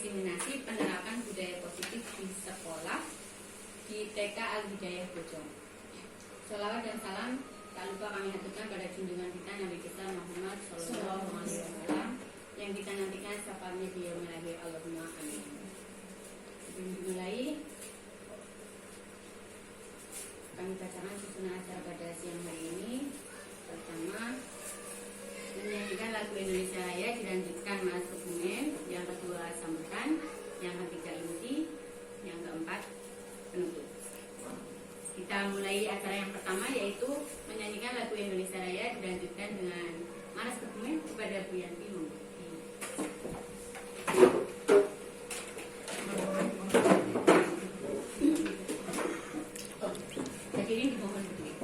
diseminasi penerapan budaya positif di sekolah di TK Al-Hidayah Bojong. Sholawat dan salam tak lupa kami haturkan pada junjungan kita Nabi kita Muhammad Sallallahu Alaihi Wasallam yang kita nantikan saparnya di yaumil akhir. Allahumma amin. Sebelum dimulai, kami bacakan susunan acara pada siang hari ini. Pertama, menyanyikan lagu Indonesia Raya dilanjutkan Mas Dokumen, yang kedua sambutan, yang ketiga inti, yang keempat penutup. Kita mulai acara yang pertama, yaitu menyanyikan lagu Indonesia Raya dilanjutkan dengan Mas Dokumen kepada Bu Yanti. Hadirin dimohon berdiri.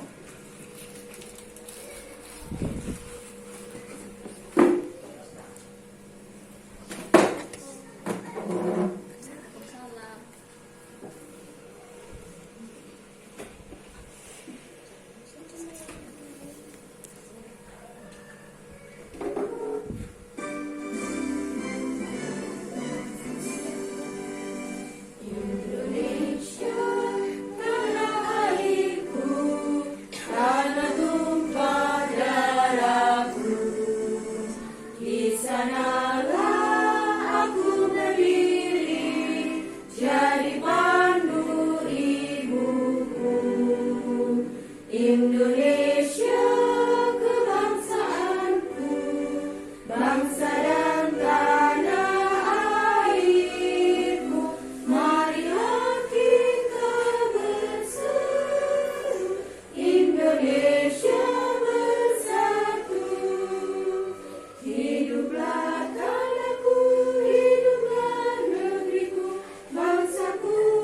Hiduplah negeriku, bangsaku.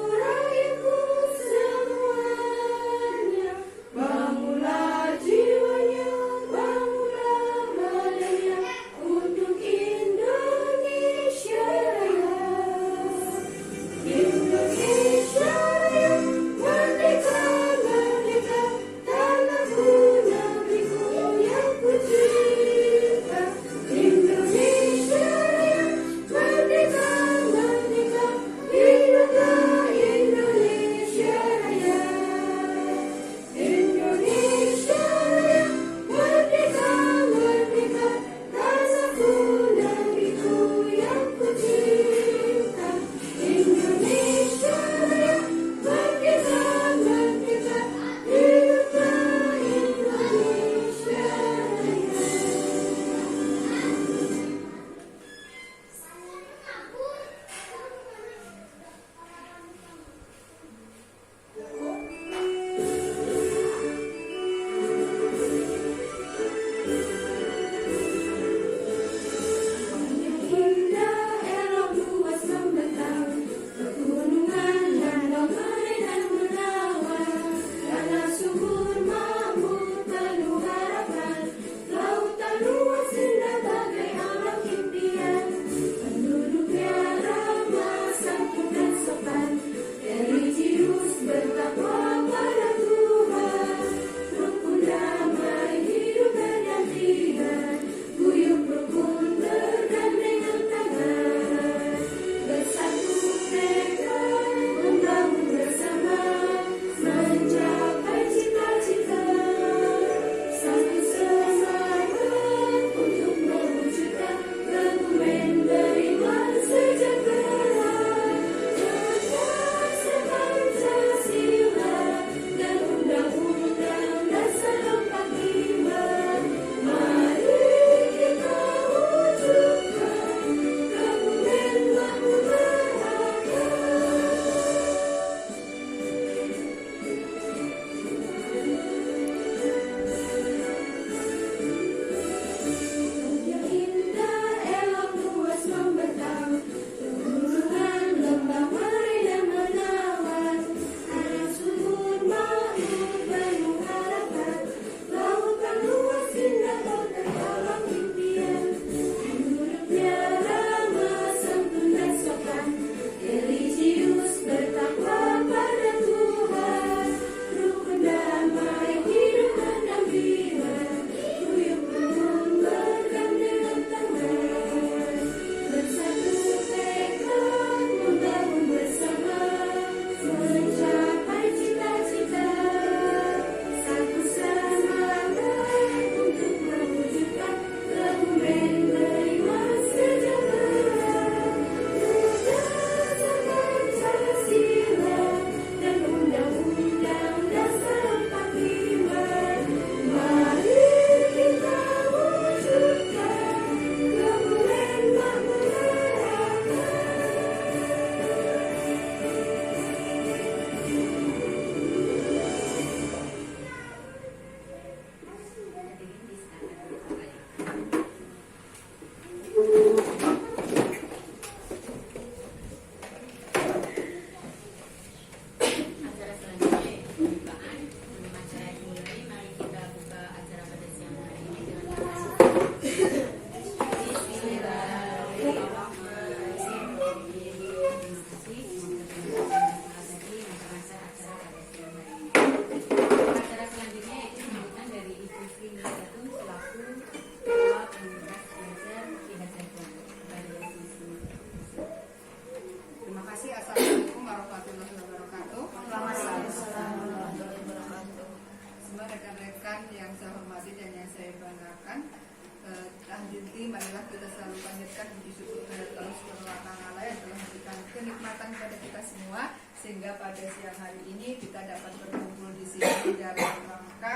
selalu panjatkan puji syukur kepada Allah Subhanahu wa taala yang telah memberikan kenikmatan kepada kita semua, sehingga pada siang hari ini kita dapat berkumpul di sini dalam rangka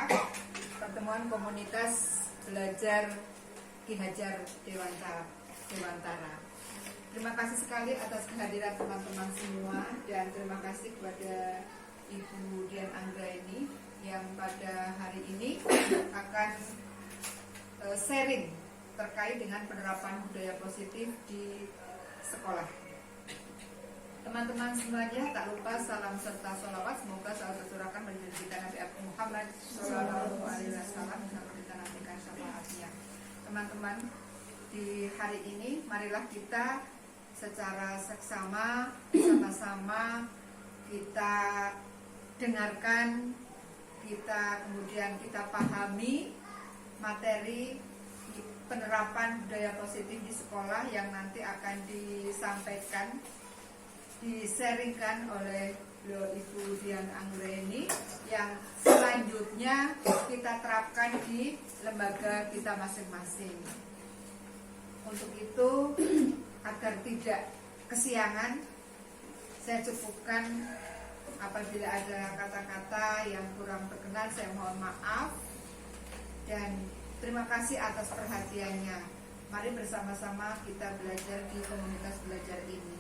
pertemuan komunitas belajar Ki Hajar Dewantara. Terima kasih sekali atas kehadiran teman-teman semua, dan terima kasih kepada Ibu Dian Anggraini yang pada hari ini akan sharing terkait dengan penerapan budaya positif di sekolah. Teman-teman semuanya, tak lupa salam serta sholawat semoga selalu tercurahkan menjadi kita Nabi Muhammad Shallallahu Alaihi Wasallam bersama kita nantikan syafaatnya. Teman-teman, di hari ini marilah kita secara seksama bersama-sama kita dengarkan, kemudian kita pahami materi penerapan budaya positif di sekolah yang nanti akan disampaikan, disaringkan oleh Ibu Dian Anggraini yang selanjutnya kita terapkan di lembaga kita masing-masing. Untuk itu, agar tidak kesiangan, saya cukupkan. Apabila ada kata-kata yang kurang berkenan, saya mohon maaf, dan terima kasih atas perhatiannya. Mari bersama-sama kita belajar di komunitas belajar ini.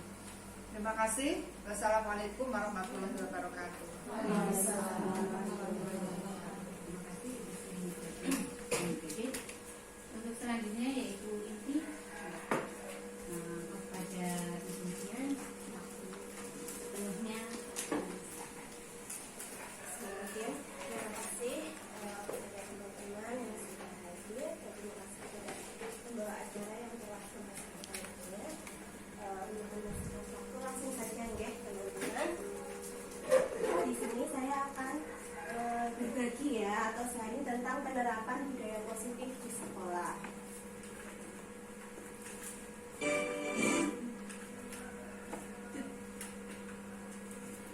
Terima kasih. Wassalamualaikum warahmatullahi wabarakatuh. Untuk selanjutnya yaitu inti kepada Ibu Dian, waktu sepenuhnya. Terima kasih kepada teman-teman yang sudah hadir, dan terima kasih kepada pembawa acara yang telah memastikannya. Untuk menyelesaikan waktu langsung saja ya teman-teman. Di sini saya akan berbagi atau sharing tentang penerapan budaya positif di sekolah.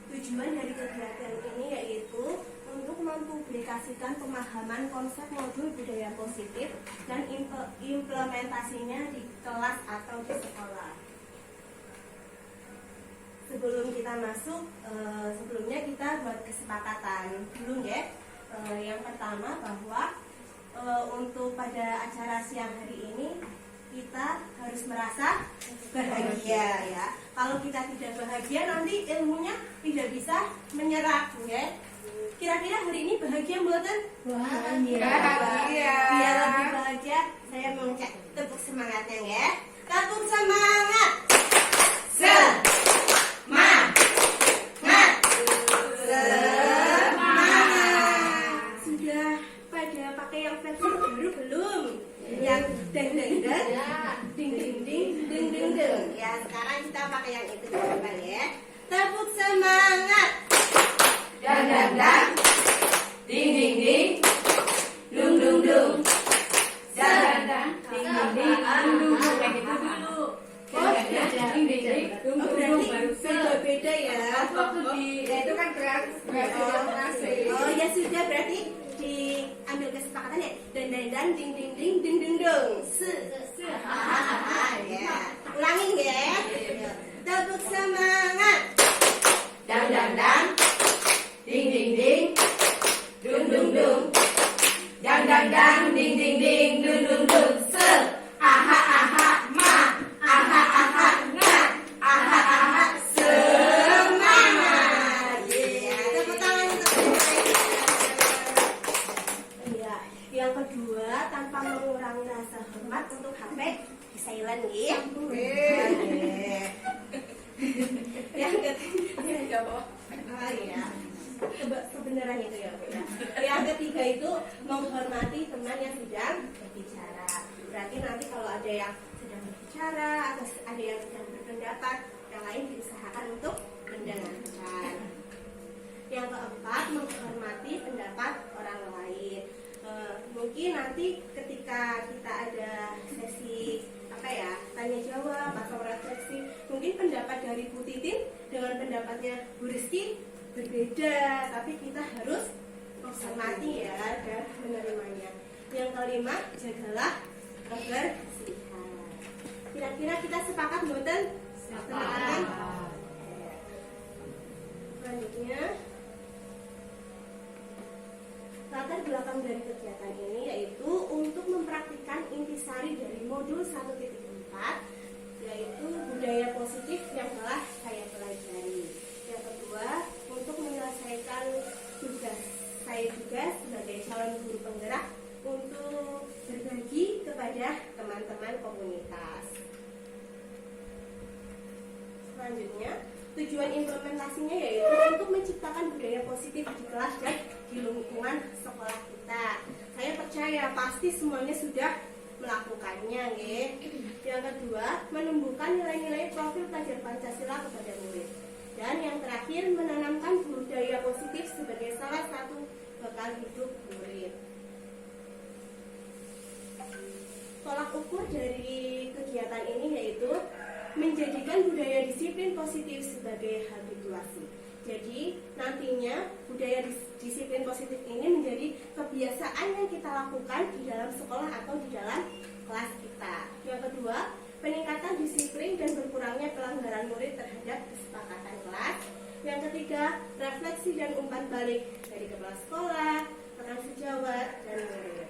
Tujuan dari kegiatan ini yaitu untuk mempublikasikan pemahaman konsep modul budaya positif dan implementasinya di kelas atau di sekolah. Sebelum kita masuk, sebelumnya kita buat kesepakatan dulu ya. Yang pertama bahwa untuk pada acara siang hari ini kita harus merasa bahagia ya. Kalau kita tidak bahagia nanti ilmunya tidak bisa menyerap ya. Kira-kira hari ini bahagia mboten? Bahagia. Biar lebih bahagia, saya mau cek tepuk semangatnya ya. Tepuk semangat. Semangat. Sudah pada pakai yang versi baru belum? Yang deng deng deng, ding ding ding, ding ding ding. Ya, sekarang kita pakai yang itu coba ya. Tepuk semangat. Dang dang dang, ding ding ding, dung dung dung, dang dang, ding ding ding, dung dung dung. Kayak gitu dulu. Ding ding ding, dung dung dung baru Beda ya. Ya itu kan kreatif masing-masing. Oh ya sudah, berarti diambil kesepakatan ya. Dan ding ding ding ding ding dong. Ya. Ulangin ya. Tepuk semangat. Dang dang dang, ding ding ding, dung dung dung, dang dang dang, ding ding ding, dung dung dung. Aha aha ma, aha aha nga, aha aha Semangat. Ya, tepuk tangan untuk ya. Yang kedua, tanpa mengurangi rasa hormat untuk HP di silent ya. Yang ketiga, kebenaran itu ya Bu ya. Yang ketiga itu menghormati teman yang sedang berbicara. Berarti nanti kalau ada yang sedang berbicara atau ada yang sedang berpendapat, yang lain diusahakan untuk mendengarkan. Yang keempat, menghormati pendapat orang lain. Mungkin nanti ketika kita ada sesi tanya jawab atau refleksi, mungkin pendapat dari Bu Titin dengan pendapatnya Bu Rizky berbeda, tapi kita harus menghormati ya dan menerimanya. Yang kelima, jagalah kebersihan. Kira-kira kita sepakat mboten? Sepakat. Selanjutnya, latar belakang dari kegiatan ini yaitu untuk mempraktikkan intisari dari modul 1.4, yaitu budaya positif yang telah saya pelajari. Yang kedua, untuk menyelesaikan tugas saya juga sebagai calon guru penggerak untuk berbagi kepada teman-teman komunitas. Selanjutnya, tujuan implementasinya yaitu untuk menciptakan budaya positif di kelas dan di lingkungan sekolah kita. Saya percaya pasti semuanya sudah melakukannya, nggih. Yang kedua, menumbuhkan nilai-nilai profil pelajar Pancasila kepada murid. Dan yang terakhir, menanamkan budaya positif sebagai salah satu bekal hidup murid. Tolak ukur dari kegiatan ini yaitu menjadikan budaya disiplin positif sebagai habituasi. Jadi nantinya budaya disiplin positif ini menjadi kebiasaan yang kita lakukan di dalam sekolah atau di dalam kelas kita. Yang kedua, peningkatan disiplin dan berkurangnya pelanggaran murid terhadap kesepakatan kelas. Yang ketiga, refleksi dan umpan balik dari kepala sekolah, rekan sejawat, dan murid.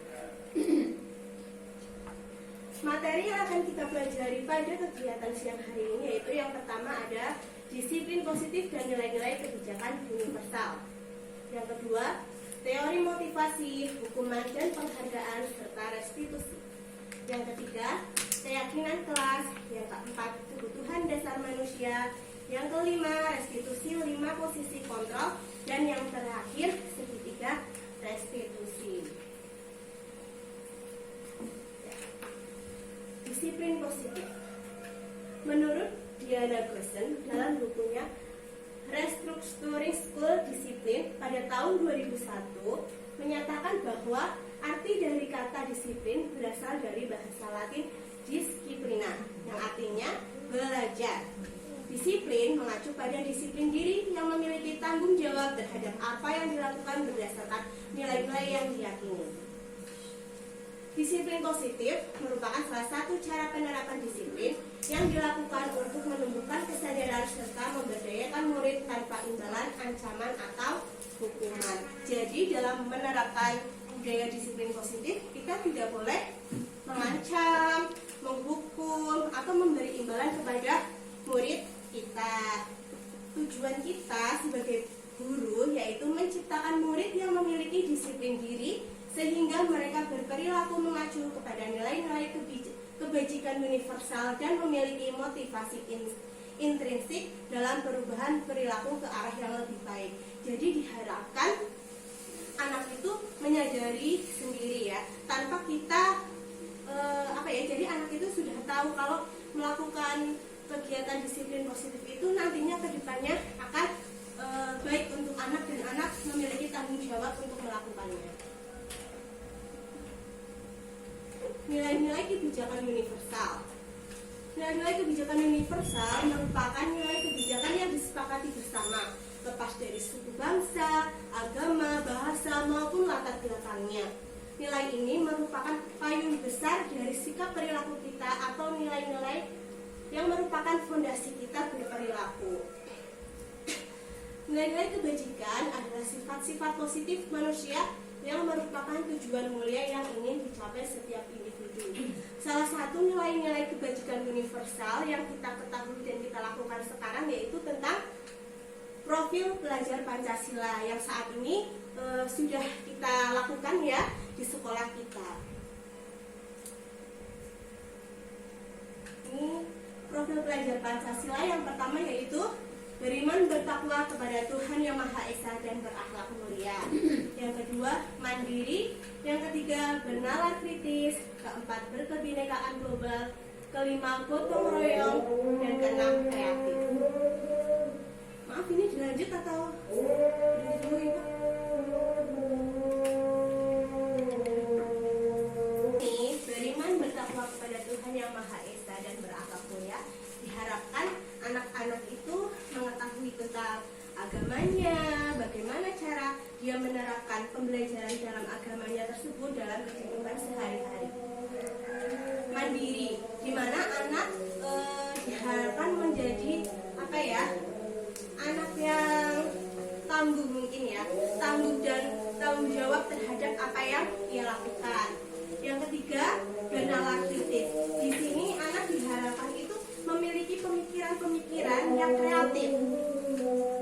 Materi yang akan kita pelajari pada kegiatan siang hari ini yaitu yang pertama ada disiplin positif dan nilai-nilai kebijakan universal. Yang kedua, teori motivasi, hukuman dan penghargaan serta restitusi. Yang ketiga, keyakinan kelas. Yang keempat, kebutuhan dasar manusia. Yang kelima, restitusi 5 posisi kontrol. Dan yang terakhir, segitiga restitusi. Disiplin positif. Menurut Diana Grossen dalam bukunya Restructuring School Discipline pada tahun 2001 menyatakan bahwa arti dari kata disiplin berasal dari bahasa Latin disciplina yang artinya belajar. Disiplin mengacu pada disiplin diri yang memiliki tanggung jawab terhadap apa yang dilakukan berdasarkan nilai-nilai yang diyakini. Disiplin positif merupakan salah satu cara penerapan disiplin yang dilakukan untuk menumbuhkan kesadaran serta memberdayakan murid tanpa imbalan, ancaman, atau hukuman. Jadi dalam menerapkan budaya disiplin positif, kita tidak boleh mengancam, menghukum, atau memberi imbalan kepada murid kita. Tujuan kita sebagai guru yaitu menciptakan murid yang memiliki disiplin diri sehingga mereka berperilaku mengacu kepada nilai-nilai kebajikan universal dan memiliki motivasi intrinsik dalam perubahan perilaku ke arah yang lebih baik. Jadi diharapkan anak itu menyadari sendiri ya, tanpa kita jadi anak itu sudah tahu kalau melakukan kegiatan disiplin positif itu nantinya kedepannya akan baik untuk anak dan anak memiliki tanggung jawab untuk melakukannya. Nilai-nilai kebijakan universal. Nilai-nilai kebijakan universal merupakan nilai kebijakan yang disepakati bersama, lepas dari suku bangsa, agama, bahasa, maupun latar belakangnya. Nilai ini merupakan payung besar dari sikap perilaku kita atau nilai-nilai yang merupakan fondasi kita berperilaku. Nilai-nilai kebajikan adalah sifat-sifat positif manusia yang merupakan tujuan mulia yang ingin dicapai setiap individu. Salah satu nilai-nilai kebajikan universal yang kita ketahui dan kita lakukan sekarang yaitu tentang profil pelajar Pancasila yang saat ini sudah kita lakukan ya di sekolah kita. Ini profil pelajar Pancasila yang pertama yaitu beriman bertakwa kepada Tuhan Yang Maha Esa dan berakhlak mulia. Yang kedua, mandiri. Yang ketiga, bernalar kritis. Keempat, berkebinekaan global. Kelima, gotong royong. Dan keenam, kreatif. Maaf, ini dilanjut atau dulu Ibu? Ini beriman bertakwa kepada Tuhan Yang Maha Esa dan berakhlak mulia. Diharapkan anak-anak itu mengetahui tentang agamanya, bagaimana cara dia menerapkan pembelajaran dalam agamanya tersebut dalam kehidupan sehari-hari. Mandiri, di mana anak ya, tanggung jawab terhadap apa yang ia lakukan. Yang ketiga, bernalar kritis. Di sini anak diharapkan itu memiliki pemikiran-pemikiran yang kreatif.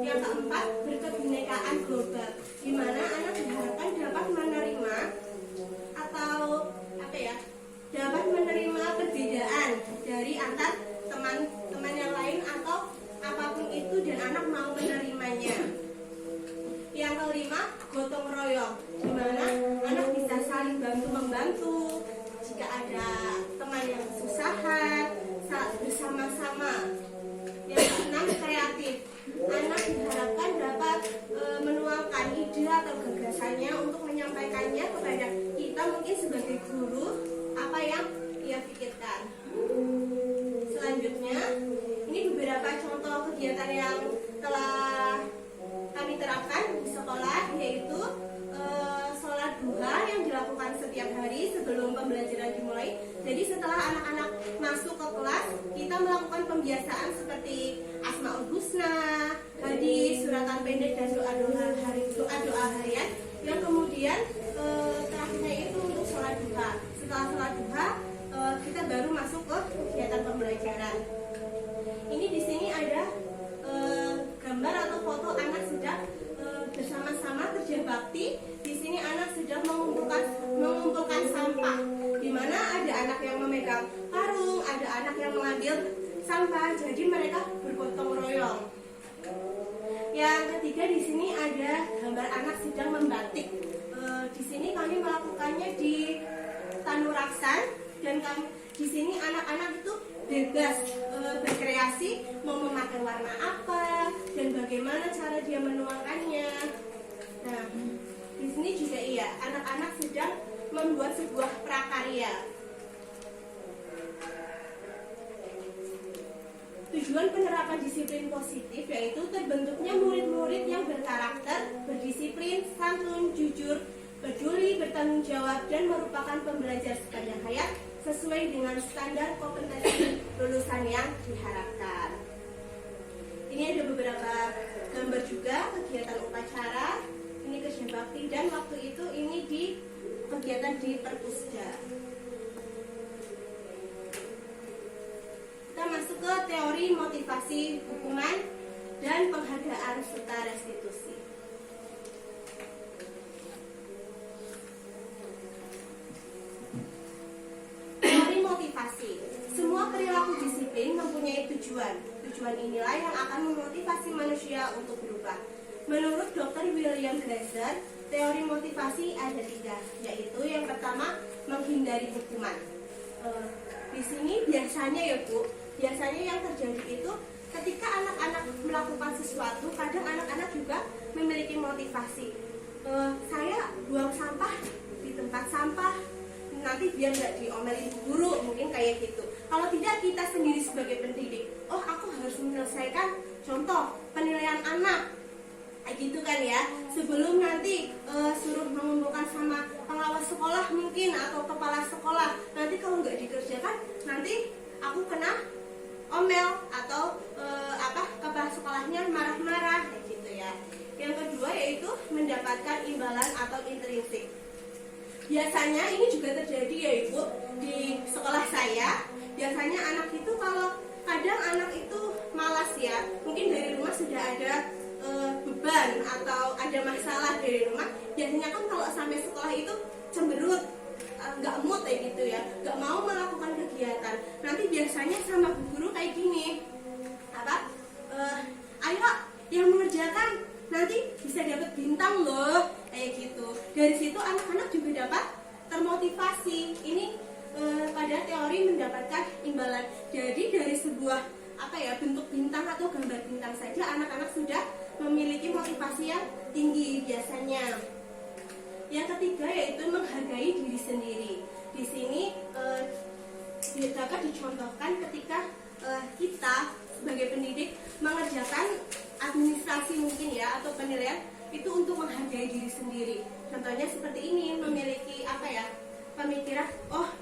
Yang keempat, berkebinekaan global, di mana anak diharapkan dapat menerima atau dapat menerima perbedaan dari antar teman-teman yang lain atau apapun itu, dan anak mau menerimanya. Yang kelima, gotong royong, di mana anak bisa saling bantu-membantu jika ada teman yang kesusahan, bersama-sama. Yang keenam, kreatif. Anak diharapkan dapat menuangkan ide atau gagasannya untuk menyampaikannya kepada kita, mungkin sebagai guru, apa yang ia pikirkan. Selanjutnya, ini beberapa contoh kegiatan yang telah kami terapkan di sekolah, yaitu sholat duha yang dilakukan setiap hari sebelum pembelajaran dimulai. Jadi setelah anak-anak masuk ke kelas, kita melakukan pembiasaan seperti Asmaul Husna, hadis, suratan pendek, dan doa-doa harian. Yang kemudian terakhirnya itu untuk sholat duha. Setelah sholat duha, kita baru masuk ke kegiatan pembelajaran. Ini di sini ada gambar atau foto anak sedang bersama-sama kerja bakti. Di sini anak sedang mengumpulkan sampah, di mana ada anak yang memegang karung, ada anak yang mengambil sampah. Jadi mereka bergotong royong. Yang ketiga, di sini ada gambar anak sedang membatik. Di sini kami melakukannya di Tanuraksan, dan di sini anak-anak itu bebas berkreasi, mau memakai warna apa dan bagaimana cara dia menuangkannya. Nah, di sini juga anak-anak sedang membuat sebuah prakarya. Tujuan penerapan disiplin positif yaitu terbentuknya murid-murid yang berkarakter, berdisiplin, santun, jujur, peduli, bertanggung jawab, dan merupakan pembelajar sepanjang hayat sesuai dengan standar kompetensi lulusan yang diharapkan. Ini ada beberapa gambar juga kegiatan upacara, ini kerja bakti, dan waktu itu ini di kegiatan di Perpusda. Kita masuk ke teori motivasi hukuman dan penghargaan serta restitusi. Teori motivasi. Semua perilaku disiplin mempunyai tujuan. Tujuan inilah yang akan memotivasi manusia untuk berubah. Menurut Dr. William Glasser, teori motivasi ada 3, yaitu yang pertama, menghindari hukuman. Di sini biasanya biasanya yang terjadi itu ketika anak-anak melakukan sesuatu, kadang anak-anak juga memiliki motivasi. Saya buang sampah di tempat sampah, nanti biar nggak diomelin guru, mungkin kayak gitu. Kalau tidak, kita sendiri sebagai pendidik, aku harus menyelesaikan contoh penilaian anak, kayak gitu kan ya. Sebelum nanti suruh mengumpulkan sama pengawas sekolah mungkin atau kepala sekolah, nanti kalau nggak dikerjakan, nanti aku kena omel atau kepala sekolahnya marah-marah, kayak gitu ya. Yang kedua yaitu mendapatkan imbalan atau intrinsik. Biasanya ini juga terjadi ya Ibu di sekolah saya. Biasanya anak itu kadang anak itu malas ya, mungkin dari rumah sudah ada beban atau ada masalah dari rumah. Biasanya kan kalau sampai sekolah itu cemberut, nggak mood kayak gitu ya, nggak mau melakukan kegiatan. Nanti biasanya sama bu guru kayak gini, ayo yang mengerjakan nanti bisa dapat bintang loh, kayak gitu. Dari situ anak-anak juga dapat termotivasi. Ini pada teori mendapatkan imbalan. Jadi dari sebuah bentuk bintang atau gambar bintang saja anak-anak sudah memiliki motivasi yang tinggi biasanya. Yang ketiga yaitu menghargai diri sendiri. Di sini dapat dicontohkan ketika kita sebagai pendidik mengerjakan administrasi mungkin ya atau penilaian itu untuk menghargai diri sendiri. Contohnya seperti ini, memiliki pemikiran,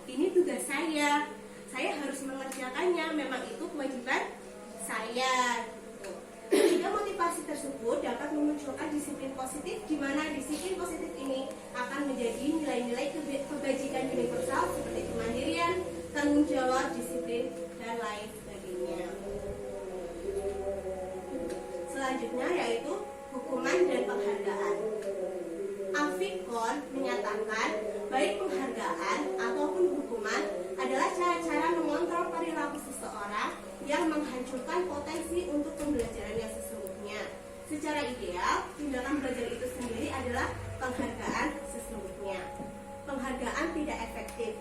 ini tugas saya harus mengerjakannya, memang itu kewajiban saya. Jika motivasi situasi tersebut dapat memunculkan disiplin positif, di mana disiplin positif ini akan menjadi nilai-nilai kebajikan universal seperti kemandirian, tanggung jawab, disiplin, dan lain sebagainya. Selanjutnya yaitu hukuman dan penghargaan. Afikon menyatakan baik penghargaan ataupun hukuman adalah cara-cara mengontrol perilaku seseorang yang menghancurkan potensi untuk pembelajaran yang sesungguhnya. Secara ideal, tindakan belajar itu sendiri adalah penghargaan sesungguhnya. Penghargaan tidak efektif.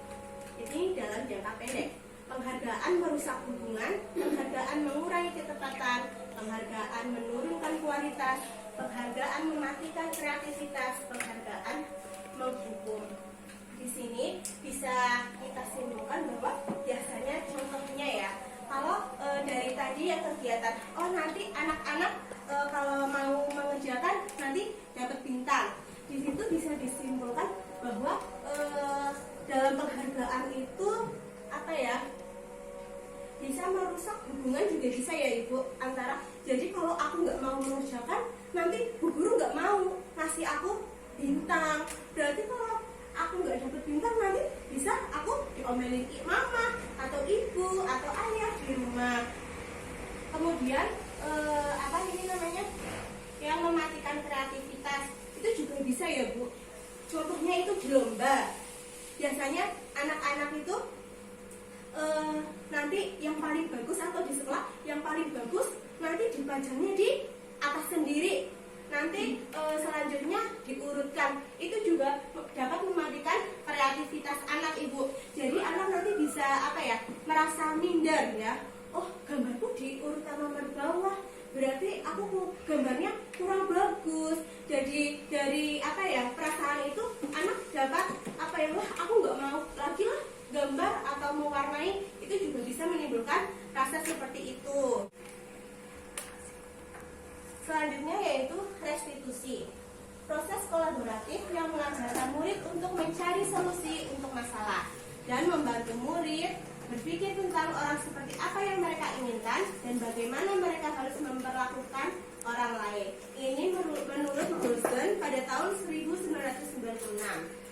Ini dalam jangka pendek. Penghargaan merusak hubungan, penghargaan mengurangi ketepatan, penghargaan menurunkan kualitas, penghargaan mematikan kreativitas, penghargaan menghukum. Di sini bisa kita simpulkan bahwa biasanya contohnya ya, kalau dari tadi yang kegiatan, oh nanti anak-anak kalau mau mengerjakan nanti dapat bintang. Di situ bisa disimpulkan bahwa dalam penghargaan itu apa ya? Bisa merusak hubungan juga bisa ya Ibu, antara jadi kalau aku nggak mau mengerjakan nanti bu guru nggak mau ngasih aku bintang, berarti kalau aku nggak dapet bintang nanti bisa aku diomelin mama atau ibu atau ayah di rumah. Kemudian apa ini namanya yang mematikan kreativitas itu juga bisa ya Bu. Contohnya itu di lomba, biasanya anak-anak itu nanti yang paling bagus atau di sekolah yang paling bagus nanti dipajangnya di atas sendiri, nanti selanjutnya diurutkan. Itu juga dapat mematikan kreativitas anak Ibu. Jadi anak nanti bisa apa ya, merasa minder ya, oh gambarku di urutan nomor bawah, berarti aku gambarnya kurang bagus. Jadi dari apa ya, perasaan itu anak dapat apa ya, wah aku nggak mau lagi lah gambar atau mewarnai. Itu juga bisa menimbulkan rasa seperti itu. Selanjutnya yaitu restitusi, proses kolaboratif yang mengajarkan murid untuk mencari solusi untuk masalah dan membantu murid berpikir tentang orang seperti apa yang mereka inginkan dan bagaimana mereka harus memperlakukan orang lain. Ini menurut Gosen pada tahun 1996.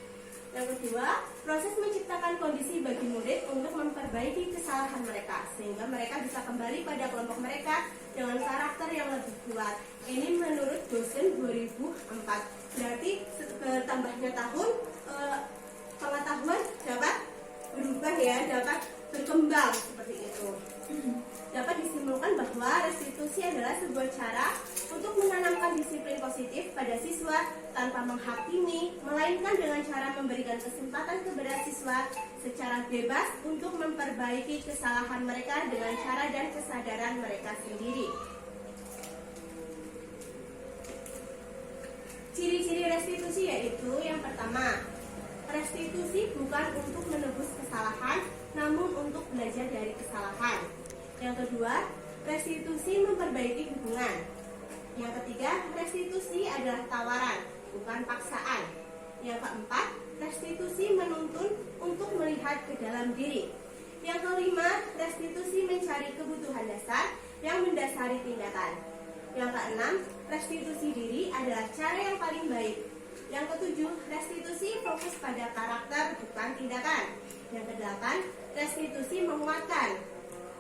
Yang kedua, proses menciptakan kondisi bagi murid untuk memperbaiki kesalahan mereka sehingga mereka bisa kembali pada kelompok mereka dengan karakter yang lebih kuat. Ini menurut Gosen 2004. Berarti bertambahnya tahun pengetahuan dapat berubah ya, dapat berkembang seperti itu. Dapat disimpulkan bahwa restitusi adalah sebuah cara untuk menanamkan disiplin positif pada siswa tanpa menghakimi, melainkan dengan cara memberikan kesempatan kepada siswa secara bebas untuk memperbaiki kesalahan mereka dengan cara dan kesadaran mereka sendiri. Ciri-ciri restitusi yaitu yang pertama, restitusi bukan untuk menebus kesalahan, namun untuk belajar dari kesalahan. Yang kedua, restitusi memperbaiki hubungan. Yang ketiga, restitusi adalah tawaran, bukan paksaan. Yang keempat, restitusi menuntun untuk melihat ke dalam diri. Yang kelima, restitusi mencari kebutuhan dasar yang mendasari tindakan. Yang keenam, restitusi diri adalah cara yang paling baik. Yang ketujuh, restitusi fokus pada karakter, bukan tindakan. Yang kedelapan, restitusi menguatkan.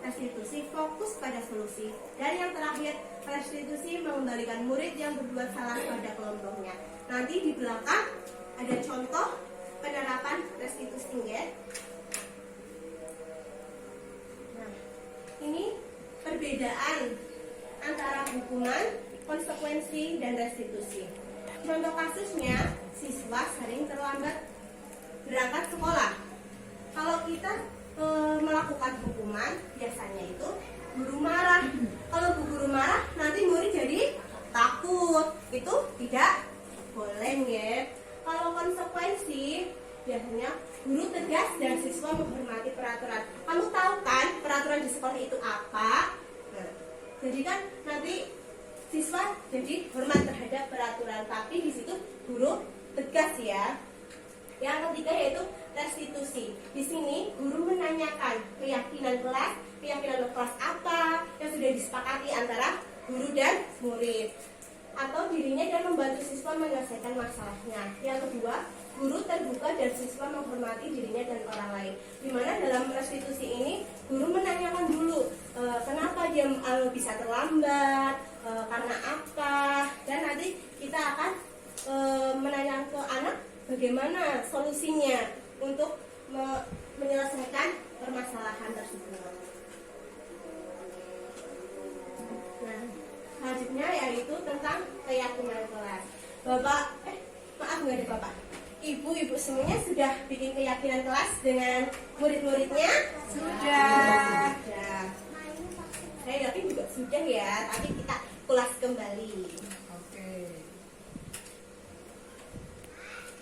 Restitusi fokus pada solusi. Dan yang terakhir, restitusi mengembalikan murid yang berbuat salah pada kelompoknya. Nanti di belakang ada contoh penerapan restitusi ya. Nah, ini perbedaan antara hukuman, konsekuensi, dan restitusi. Contoh kasusnya, siswa sering terlambat berangkat sekolah. Kalau kita melakukan hukuman, biasanya itu guru marah. Kalau bu guru marah, nanti murid jadi takut. Itu tidak boleh ya. Kalau konsekuensi, biasanya guru tegas dan siswa menghormati peraturan. Kamu tahu kan peraturan di sekolah itu apa? Nah, jadi kan nanti siswa jadi hormat terhadap peraturan, tapi di situ guru tegas ya. Yang ketiga yaitu restitusi. Di sini guru menanyakan keyakinan kelas apa yang sudah disepakati antara guru dan murid, atau dirinya dan membantu siswa menyelesaikan masalahnya. Yang kedua, guru terbuka dan siswa menghormati dirinya dan orang lain. Dimana dalam restitusi ini guru menanyakan dulu kenapa dia bisa terlambat, karena apa, dan nanti kita akan menanyakan ke anak bagaimana solusinya untuk menyelesaikan permasalahan tersebut. Nah, selanjutnya yaitu tentang keyakinan kelas. Maaf nggak ada bapak. Ibu semuanya sudah bikin keyakinan kelas dengan murid-muridnya? Sudah. Saya yakin juga sudah ya, tapi kita ulas kembali. Oke.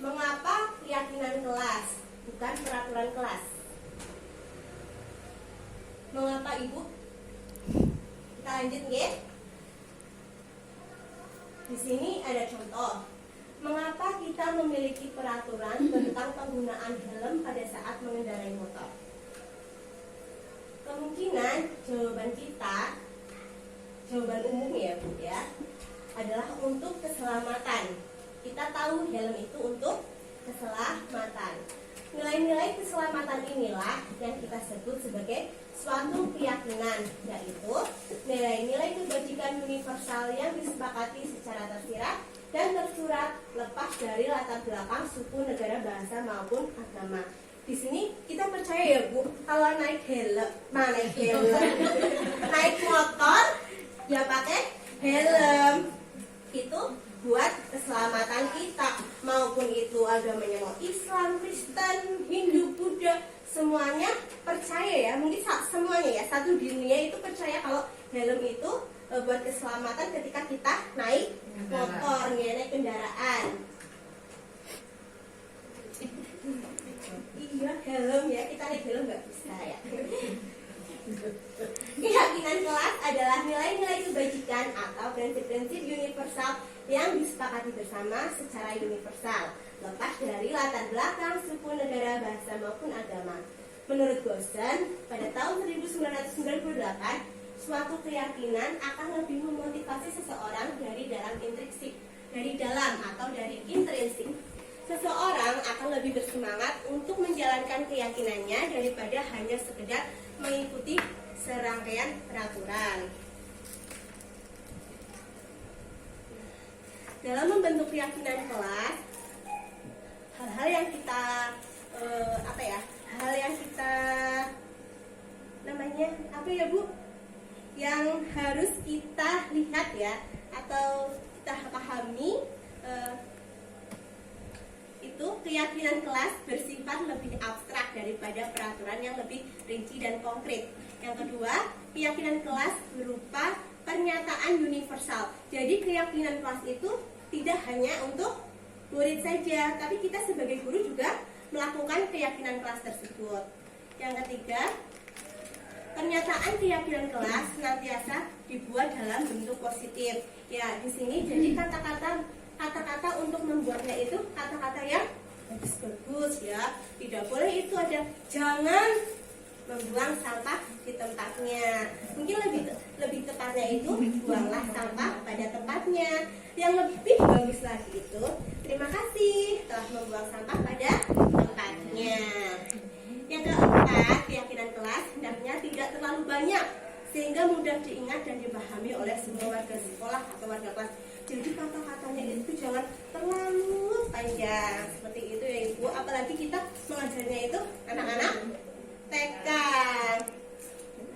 Mengapa keyakinan kelas, bukan peraturan kelas? Mengapa Ibu? Kita lanjut ya. Di sini ada contoh. Mengapa kita memiliki peraturan tentang penggunaan helm pada saat mengendarai motor? Kemungkinan jawaban kita, jawaban umum ya Bu ya, adalah untuk keselamatan. Kita tahu helm itu untuk keselamatan. Nilai-nilai keselamatan inilah yang kita sebut sebagai suatu keyakinan, yaitu nilai-nilai kebajikan universal yang disepakati secara tersirat dan tersurat lepas dari latar belakang suku, negara, bahasa maupun agama. Di sini kita percaya ya Bu, kalau naik motor ya pakai helm. Itu buat keselamatan kita, maupun itu agamanya mau Islam, Kristen, Hindu, Buddha, semuanya percaya ya, mungkin semuanya ya, satu dunia itu percaya kalau helm itu buat keselamatan ketika kita naik motor, naik kendaraan. Iya, helm ya, kita naik helm nggak bisa ya. Keyakinan kelas adalah nilai-nilai kebajikan atau prinsip-prinsip universal yang disepakati bersama secara universal, lepas dari latar belakang, suku, negara, bahasa maupun agama. Menurut Goshen, pada tahun 1998, suatu keyakinan akan lebih memotivasi seseorang dari dalam atau dari intrinsik. Seseorang akan lebih bersemangat untuk menjalankan keyakinannya daripada hanya sekedar mengikuti serangkaian peraturan. Dalam membentuk keyakinan kelas, hal-hal yang kita Bu? Yang harus kita lihat ya, atau kita pahami, itu keyakinan kelas bersifat lebih abstrak daripada peraturan yang lebih rinci dan konkret. Yang kedua, keyakinan kelas berupa pernyataan universal. Jadi keyakinan kelas itu tidak hanya untuk murid saja, tapi kita sebagai guru juga melakukan keyakinan kelas tersebut. Yang ketiga, pernyataan keyakinan kelas senantiasa dibuat dalam bentuk positif. Ya, di sini jadi kata-kata untuk membuatnya itu kata-kata yang bagus-bagus ya. Tidak boleh itu ada jangan membuang sampah di tempatnya. Mungkin lebih tepatnya itu buanglah sampah pada tempatnya. Yang lebih bagus lagi itu terima kasih telah membuang sampah pada tempatnya. Yang keempat, keyakinan kelas hendaknya tidak terlalu banyak sehingga mudah diingat dan dipahami oleh semua warga sekolah atau warga kelas. Jadi kata-katanya itu jangan terlalu panjang seperti itu ya Ibu. Apalagi kita mengajarnya itu anak-anak TK.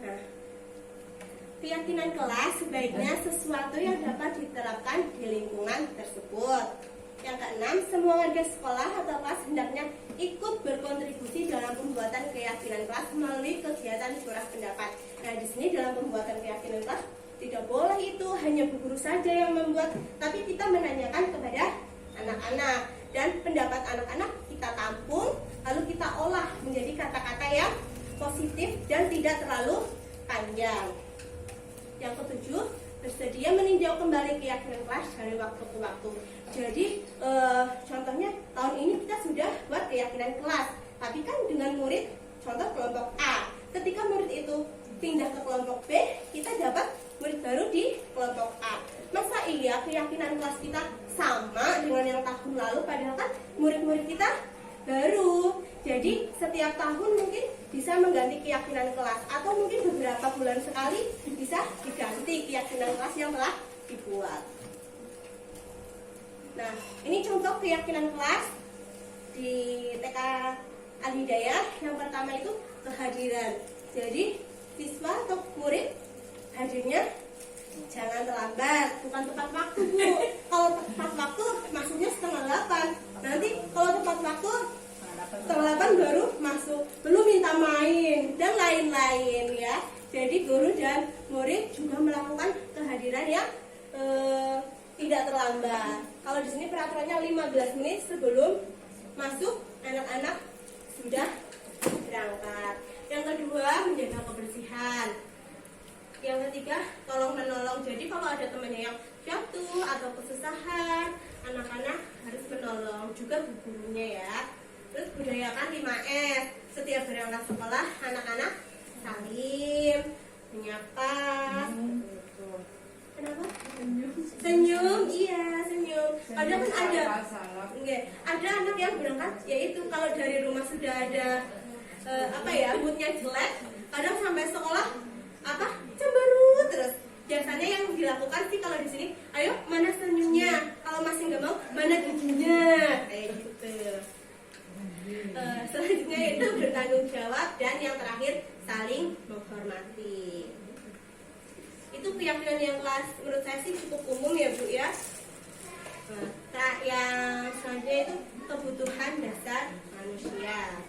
Nah, keyakinan kelas sebaiknya sesuatu yang dapat diterapkan di lingkungan tersebut. Yang keenam, semua warga sekolah atau kelas hendaknya ikut berkontribusi dalam pembuatan keyakinan kelas melalui kegiatan curah pendapat. Nah, di sini dalam pembuatan keyakinan kelas tidak boleh itu hanya bu guru saja yang membuat, tapi kita menanyakan kepada anak-anak dan pendapat anak-anak kita tampung, lalu kita olah menjadi kata-kata yang positif dan tidak terlalu panjang. Yang ketujuh, bersedia meninjau kembali keyakinan kelas dari waktu ke waktu. Jadi contohnya tahun ini kita sudah buat keyakinan kelas, tapi kan dengan murid contoh kelompok A. Ketika murid itu pindah ke kelompok B, kita dapat murid baru di kelompok A. Masa iya keyakinan kelas kita sama dengan yang tahun lalu, padahal kan murid-murid kita baru. Jadi setiap tahun mungkin bisa mengganti keyakinan kelas, atau mungkin beberapa bulan sekali bisa diganti keyakinan kelas yang telah dibuat. Nah, ini contoh keyakinan kelas di TK Al-Hidayah. Yang pertama itu kehadiran. Jadi siswa atau murid hadirnya jangan terlambat, bukan tepat waktu, Bu. Kalau tepat waktu masuknya 7:30. Nanti kalau tepat waktu 7:30 baru masuk, belum minta main dan lain-lain ya. Jadi guru dan murid juga melakukan kehadiran yang tidak terlambat. Kalau di sini peraturannya 15 menit sebelum masuk anak-anak sudah berangkat. Yang kedua, menjaga kebersihan. Yang ketiga, tolong menolong. Jadi kalau ada temannya yang jatuh atau kesusahan, anak-anak harus menolong, juga gurunya ya. Terus budayakan 5S. Setiap berangkat sekolah, anak-anak salim, menyapa. Kenapa? Senyum, iya senyum. Padahal kan ada anak yang berangkat, yaitu kalau dari rumah sudah ada moodnya jelek, kadang sampai sekolah cemberut terus. Biasanya yang dilakukan sih kalau di sini, ayo mana senyumnya, kalau masih nggak mau mana giginya, kayak gitu. Selanjutnya itu bertanggung jawab, dan yang terakhir saling menghormati. Itu keyakinan yang kelas menurut saya sih cukup umum ya Bu ya. Nah, yang selanjutnya itu kebutuhan dasar manusia.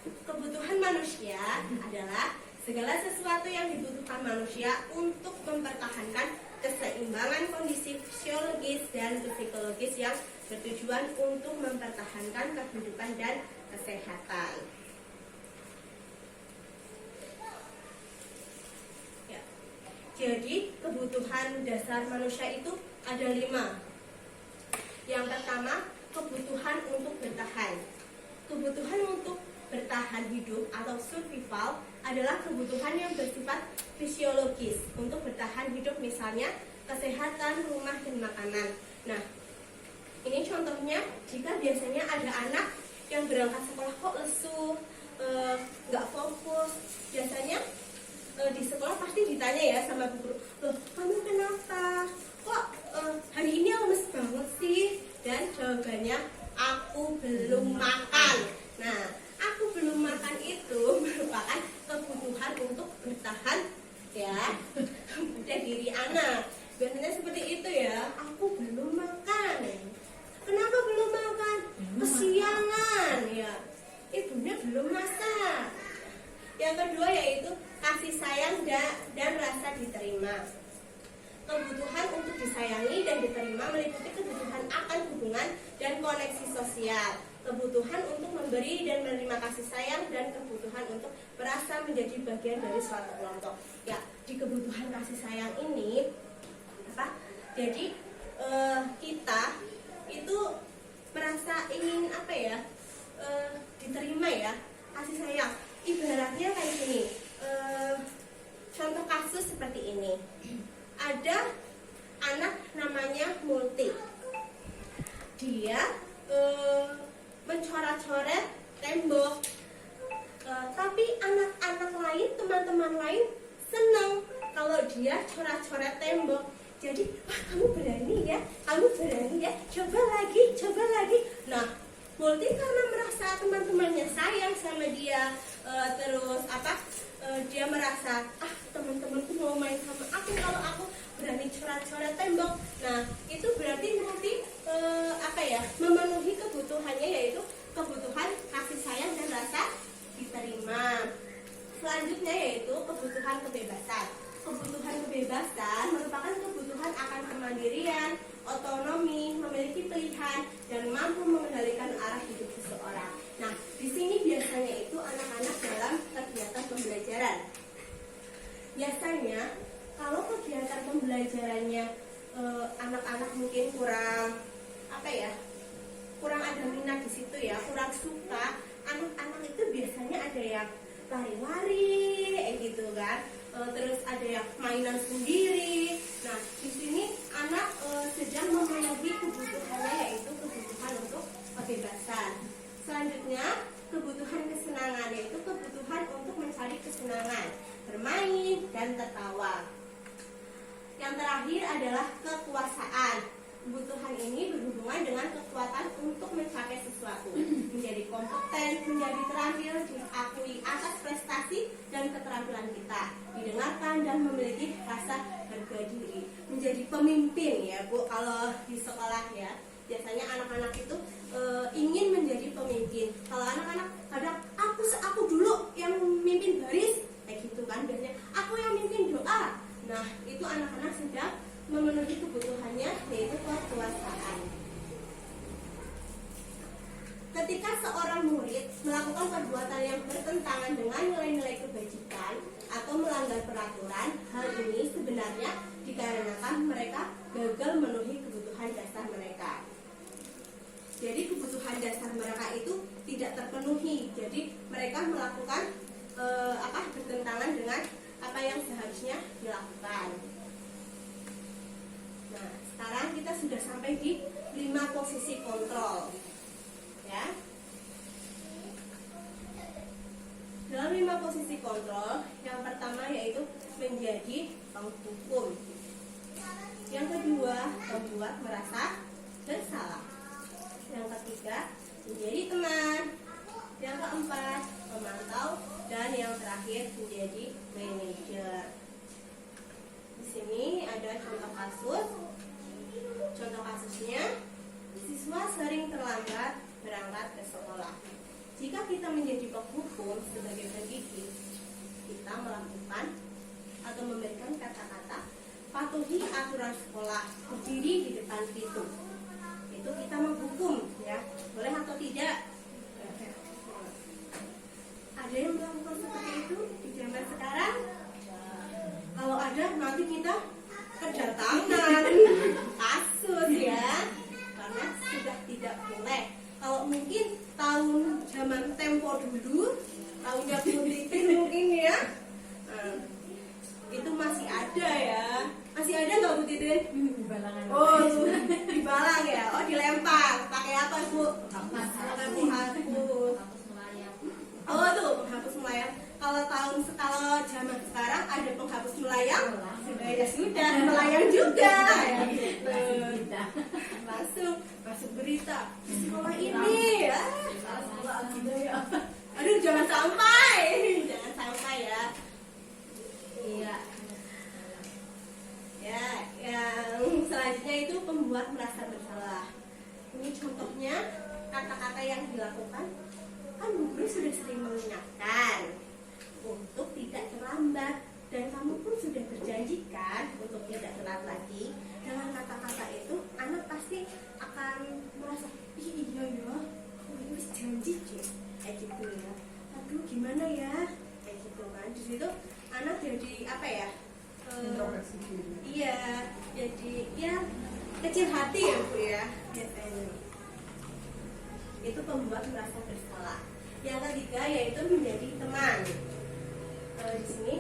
Kebutuhan manusia adalah segala sesuatu yang dibutuhkan manusia untuk mempertahankan keseimbangan kondisi fisiologis dan psikologis yang bertujuan untuk mempertahankan kehidupan dan kesehatan. Ya. Jadi kebutuhan dasar manusia itu ada 5. Yang pertama, kebutuhan untuk bertahan. Kebutuhan untuk bertahan hidup atau survival adalah kebutuhan yang bersifat fisiologis untuk bertahan hidup, misalnya kesehatan, rumah, dan makanan. Nah, ini contohnya jika biasanya ada anak yang berangkat sekolah kok lesu, nggak fokus, biasanya di sekolah pasti ditanya ya sama guru, loh kamu kenapa? Kok hari ini lemes banget sih? Dan jawabannya, aku belum makan. Nah, aku belum makan itu merupakan kebutuhan untuk bertahan ya pada diri anak. Biasanya seperti itu ya, aku belum makan. Kenapa belum makan? Kesiangan ya, ibunya belum masak. Yang kedua yaitu kasih sayang dan rasa diterima. Kebutuhan untuk disayangi dan diterima meliputi kebutuhan akan hubungan dan koneksi sosial, kebutuhan untuk memberi dan menerima kasih sayang, dan kebutuhan untuk merasa menjadi bagian dari suatu kelompok. Ya, di kebutuhan kasih sayang ini jadi kita itu merasa ingin diterima ya, kasih sayang. Ibaratnya kayak gini, contoh kasus seperti ini. Ada anak namanya Multi. Dia mencoret-coret tembok, tapi anak-anak lain, teman-teman lain senang kalau dia coret-coret tembok. Jadi, wah kamu berani ya, coba lagi. Nah, Multi karena merasa teman-temannya sayang sama dia, dia merasa teman-temanku mau main sama aku kalau aku berani coret-coret tembok. Nah, itu berarti Multi memenuhi kebutuhannya, yaitu kebutuhan kasih sayang dan rasa diterima. Selanjutnya yaitu kebutuhan kebebasan. Kebutuhan kebebasan merupakan kebutuhan akan kemandirian, otonomi, memiliki pilihan, dan mampu mengendalikan arah hidup seseorang. Nah, di sini biasanya itu anak-anak dalam kegiatan pembelajaran. Biasanya kalau kegiatan pembelajarannya anak-anak mungkin kurang ada minat di situ ya, kurang suka, anak-anak itu biasanya ada yang lari-lari gitu kan, dan tertawa. Yang terakhir adalah kekuasaan. Kebutuhan ini berhubungan dengan kekuatan untuk mencapai sesuatu, menjadi kompeten, menjadi terampil, diakui atas prestasi dan keterampilan kita, didengarkan dan memiliki rasa harga diri, menjadi pemimpin ya Bu. Kalau di sekolah ya biasanya anak-anak itu ingin menjadi pemimpin. Kalau anak-anak kadang aku dulu yang mimpin baris kayak gitu kan, biasanya aku yang mimpin doa. Nah itu anak-anak sedang memenuhi kebutuhannya, yaitu kekuasaan. Ketika seorang murid melakukan perbuatan yang bertentangan dengan nilai-nilai kebajikan atau melanggar peraturan, hal ini sebenarnya dikarenakan mereka gagal memenuhi kebutuhan dasar mereka. Jadi kebutuhan dasar mereka itu tidak terpenuhi. Jadi mereka melakukan bertentangan dengan apa yang seharusnya dilakukan. Nah, sekarang kita sudah sampai di 5 posisi kontrol. Ya. Dalam 5 posisi kontrol, yang pertama yaitu menjadi penghukum. Yang kedua, membuat merasa bersalah. Yang ketiga, menjadi teman. Yang keempat, memantau. Dan yang terakhir, menjadi manajer. Di sini ada contoh kasus. Contoh kasusnya, siswa sering terlambat berangkat ke sekolah. Jika kita menjadi penghukum sebagai pendidik, kita melakukan atau memberikan kata-kata patuhi aturan sekolah, berdiri di depan pintu. Itu kita menghukum, ya. Boleh atau tidak? Ada yang melakukan seperti itu di zaman sekarang? Kalau ada, nanti kita kedatangan kasus ya, karena sudah tidak boleh. Kalau mungkin tahun zaman tempo dulu, tahunnya Bu Titin mungkin ya, itu masih ada ya. Masih ada nggak Bu Titin? Oh, dibalang ya. Oh, dilempar. Pakai apa Bu? Pakai penghapus. Oh tuh penghapus melayang. Kalau zaman sekarang ada penghapus melayang, sudah melayang juga. Langsung masuk berita di sekolah ini ya. Aduh jangan sampai ya. Iya. Ya, yang selanjutnya itu pembuat merasa bersalah. Ini contohnya kata-kata yang dilakukan. Kan Bu Guru sudah sering mengingatkan untuk tidak terlambat, dan kamu pun sudah berjanjikan untuk tidak telat lagi. Dengan kata-kata itu anak pasti akan merasa iya ya, aku janji kayak gitu ya. Aduh gimana ya, kayak gitu kan. Di situ anak jadi apa ya? Iya, jadi ya kecil hati ya Bu ya. Itu pembuat merasa bersalah. Yang ketiga yaitu menjadi teman. Di sini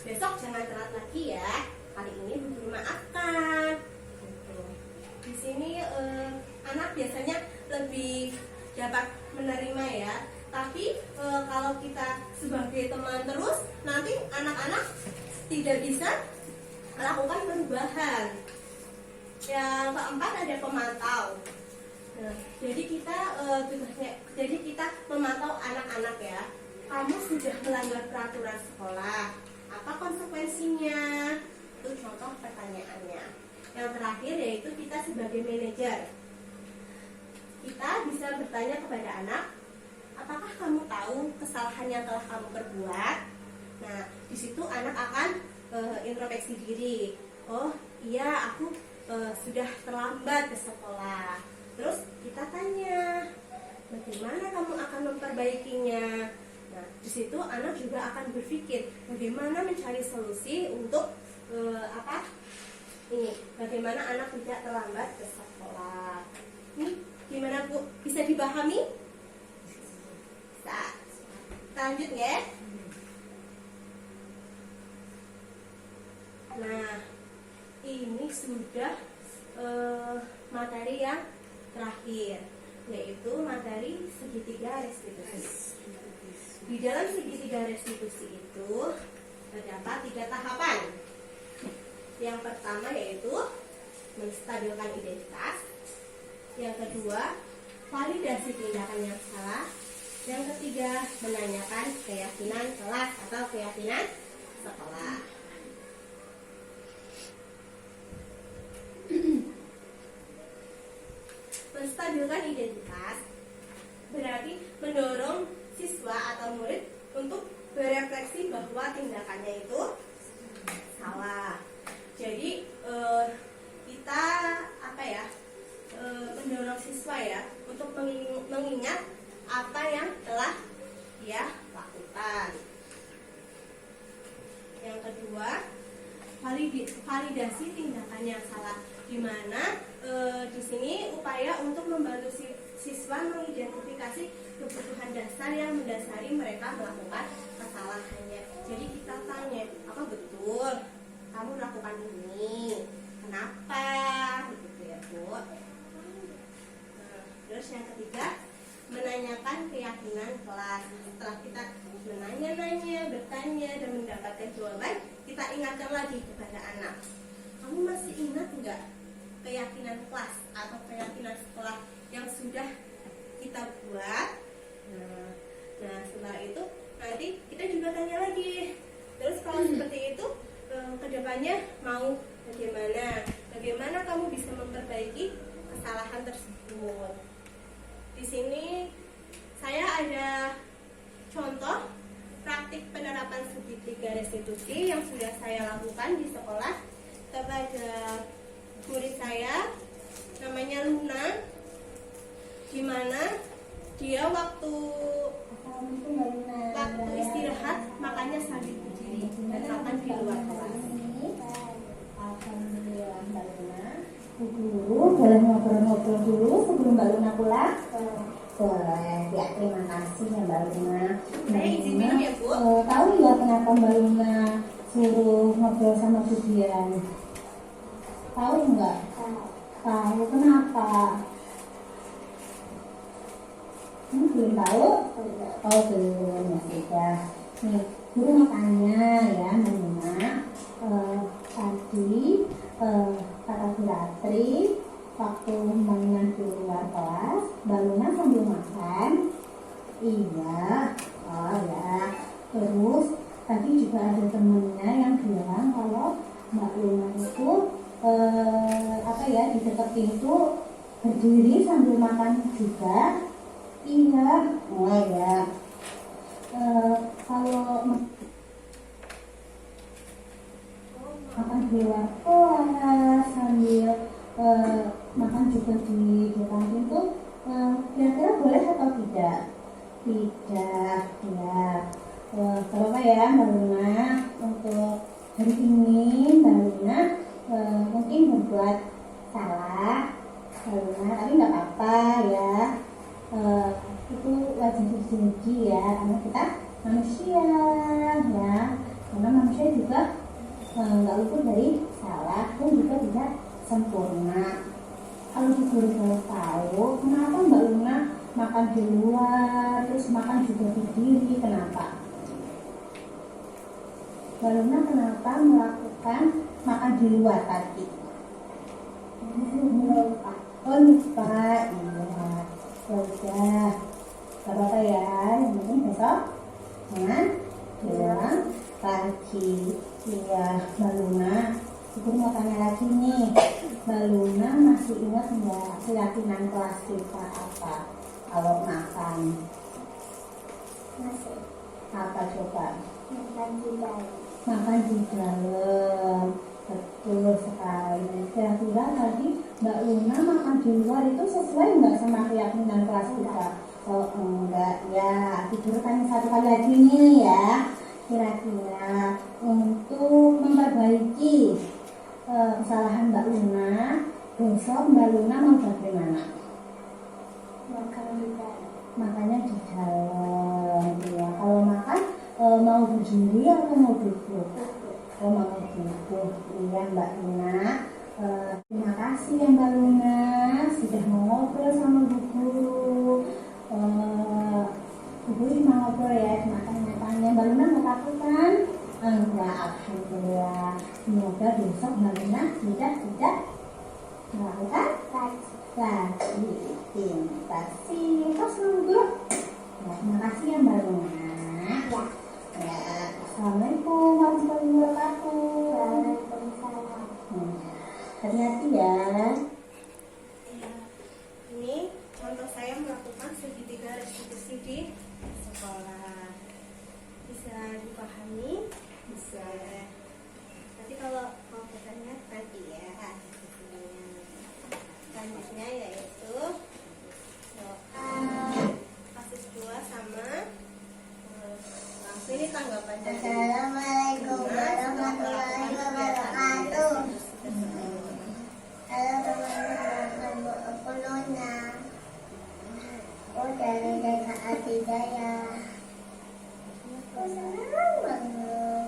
besok jangan telat lagi ya. Kali ini Bu Guru maafkan. Di sini anak biasanya lebih dapat menerima ya. Tapi kalau kita sebagai teman terus, nanti anak-anak tidak bisa melakukan perubahan. Yang keempat ada pemantau. Nah, jadi kita memantau anak-anak ya. Kamu sudah melanggar peraturan sekolah. Apa konsekuensinya? Itu contoh pertanyaannya. Yang terakhir yaitu kita sebagai manajer. Kita bisa bertanya kepada anak, apakah kamu tahu kesalahan yang telah kamu perbuat? Nah, di situ anak akan introspeksi diri. Oh, iya aku sudah terlambat ke sekolah. Terus kita tanya, bagaimana kamu akan memperbaikinya? Nah, di situ anak juga akan berpikir bagaimana mencari solusi untuk bagaimana anak tidak terlambat ke sekolah. Ini gimana Bu? Bisa dipahami? Bisa. Lanjut ya. Nah, ini sudah materi yang terakhir, yaitu materi segitiga restitusi. Di dalam segitiga restitusi itu terdapat 3 tahapan. Yang pertama yaitu menstabilkan identitas. Yang kedua, validasi tindakan yang salah. Yang ketiga, menanyakan keyakinan kelas atau keyakinan sekolah. Menstabilkan identitas berarti mendorong siswa atau murid untuk berefleksi bahwa tindakannya itu salah. Jadi kita mendorong siswa ya untuk mengingat apa yang telah dia lakukan. Yang kedua, validasi tindakan yang salah, di mana di sini upaya untuk membantu siswa mengidentifikasi kebutuhan dasar yang mendasari mereka melakukan kesalahannya. Jadi kita tanya, apa betul kamu lakukan ini? Kenapa? Gitu ya, Bu. Terus yang ketiga, menanyakan keyakinan kelas. Setelah kita menanya-nanya, bertanya, dan mendapatkan jawaban, kita ingatkan lagi kepada anak. Kamu masih ingat nggak keyakinan kelas atau keyakinan sekolah yang sudah kita buat? Nah, setelah itu nanti kita juga tanya lagi. Terus kalau seperti itu, kedepannya mau bagaimana? Bagaimana kamu bisa memperbaiki kesalahan tersebut? Di sini saya ada contoh praktik penerapan segitiga restitusi yang sudah saya lakukan di sekolah kepada murid saya, namanya Luna, di mana dia waktu istirahat makannya sambil berdiri dan makan di luar kelas. Alhamdulillah Mbak Luna. Bu Guru boleh ngobrol-ngobrol dulu sebelum Mbak Luna pulang? Boleh, ya terima kasih ya Mbak Luna. Saya izin minum ya Bu. Tahu nggak kenapa Mbak Luna suruh ngobrol sama Bu Dian? Tahu nggak? Tahu kenapa? Belum tahu? Oh belum, ya sudah. Nih, Guru mau tanya ya Mbak Luna. Tadi kata Bu Ratri waktu mainan di luar kelas, Mbak Luna sambil makan. Iya, oh ya. Terus tadi juga ada temennya yang bilang kalau Mbak Luna itu di dekat pintu berdiri sambil makan juga. Iya, oh ya. Kalau makan di luar kelas sambil makan juga di depan pintu, kira-kira boleh atau tidak? Tidak, ya. Kalau ya Mbak Luna, untuk hari ini Mbak Luna mungkin membuat salah, Mbak Luna, tapi nggak apa-apa ya. Itu wajar terjadi ya, karena kita manusia ya, karena manusia juga nggak luput dari salah pun juga tidak sempurna. Kalau Bu Guru boleh tahu, kenapa Mbak Luna makan di luar, terus makan juga berdiri, kenapa? Mbak Luna kenapa melakukan makan di luar tadi? Lupa. Oh lupa, iya. Udah, gak apa-apa ya, yang penting besok pulang pagi. Iya, Mbak Luna, Ibu mau tanya lagi nih, Mbak Luna masih ingat nggak keyakinan kelas kita apa kalau makan? Masih. Apa coba? Makan di dalam. Makan di dalam. Betul sekali. Kira-kira tadi Mbak Luna makan di luar itu sesuai nggak sama keyakinan kelas kita? Oh enggak ya. Ibu tanya satu kali lagi nih ya. Kira-kira untuk memperbaiki kesalahan Mbak Luna, besok Mbak Luna mau bagaimana? Makan di dalam. Makanya di dalam ya. Kalau makan mau berdiri atau mau duduk? Oh mau duduk. Iya Mbak Luna. Terima kasih ya Mbak Luna sudah mau ngobrol sama Bu Guru. Bu Guru cuma ngobrol ya, cuma tanya-tanya. Mbak Luna nggak takut kan? Enggak. alhamdulillah. Semoga besok Marina tidak melakukan lagi. Pintar sih, terus nunggu. Ya, terima kasih ya Mbak Luna. Ya, assalamualaikum warahmatullahi wabarakatuh. Waalaikumsalam. Hati-hati ya. Ya, ini contoh saya melakukan segitiga restitusi di sekolah. Bisa dipahami? Bisa. Nanti kalau mau bertanya nanti ya. Selanjutnya yaitu kasus 2 sama langsung ini tanggapan dari Assalamualaikum warahmatullahi wabarakatuh. Halo teman-teman, aku Nona. Aku dari Desa Atidaya. Aku senang banget.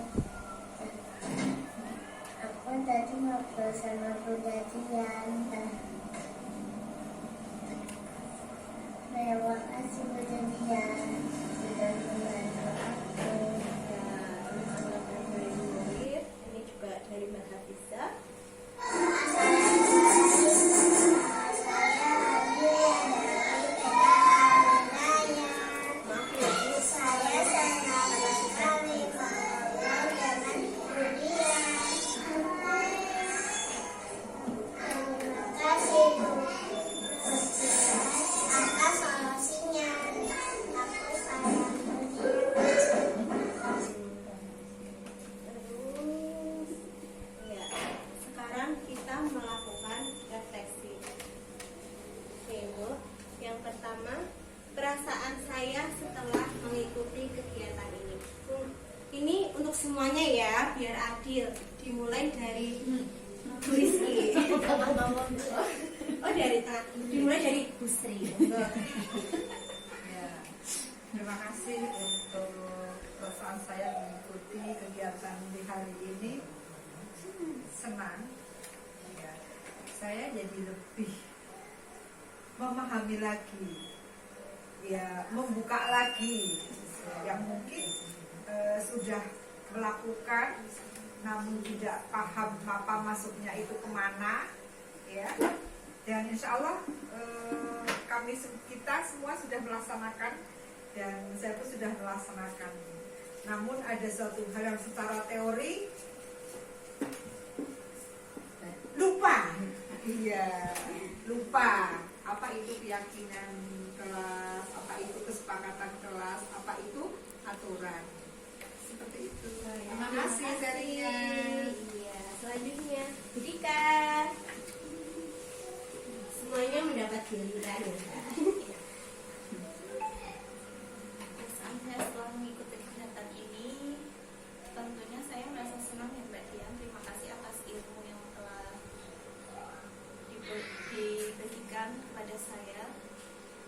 Aku tadi ngobrol sama Bunda Dian. Terima kasih Bunda Dian sudah membantu aku. tanggapan dari murid. Ini juga dari Mbak Hafiza. Ya, sekarang kita melakukan refleksi. Yaitu yang pertama, perasaan saya setelah mengikuti kegiatan ini. Ini untuk semuanya ya, biar adil. Dimulai dari Rizky. Oh, dari tengah. Dimulai dari Busri. Ya, terima kasih untuk perasaan saya mengikuti kegiatan di hari ini. Senang. Ya, saya jadi lebih memahami lagi, ya membuka lagi yang mungkin sudah melakukan namun tidak paham apa masuknya itu kemana, ya. Dan insya Allah kita semua sudah melaksanakan dan saya pun sudah melaksanakan. Namun ada suatu hal yang secara teori lupa, iya lupa. Apa itu keyakinan kelas, apa itu kesepakatan kelas, apa itu aturan. Seperti itu. Terima kasih Zarinya. Iya, selanjutnya Budika. Semuanya mendapat giliran ya. Perasaan saya setelah mengikuti kegiatan ini, tentunya saya merasa senang ya Mbak Dian. Terima kasih atas ilmu yang telah diberikan kepada saya.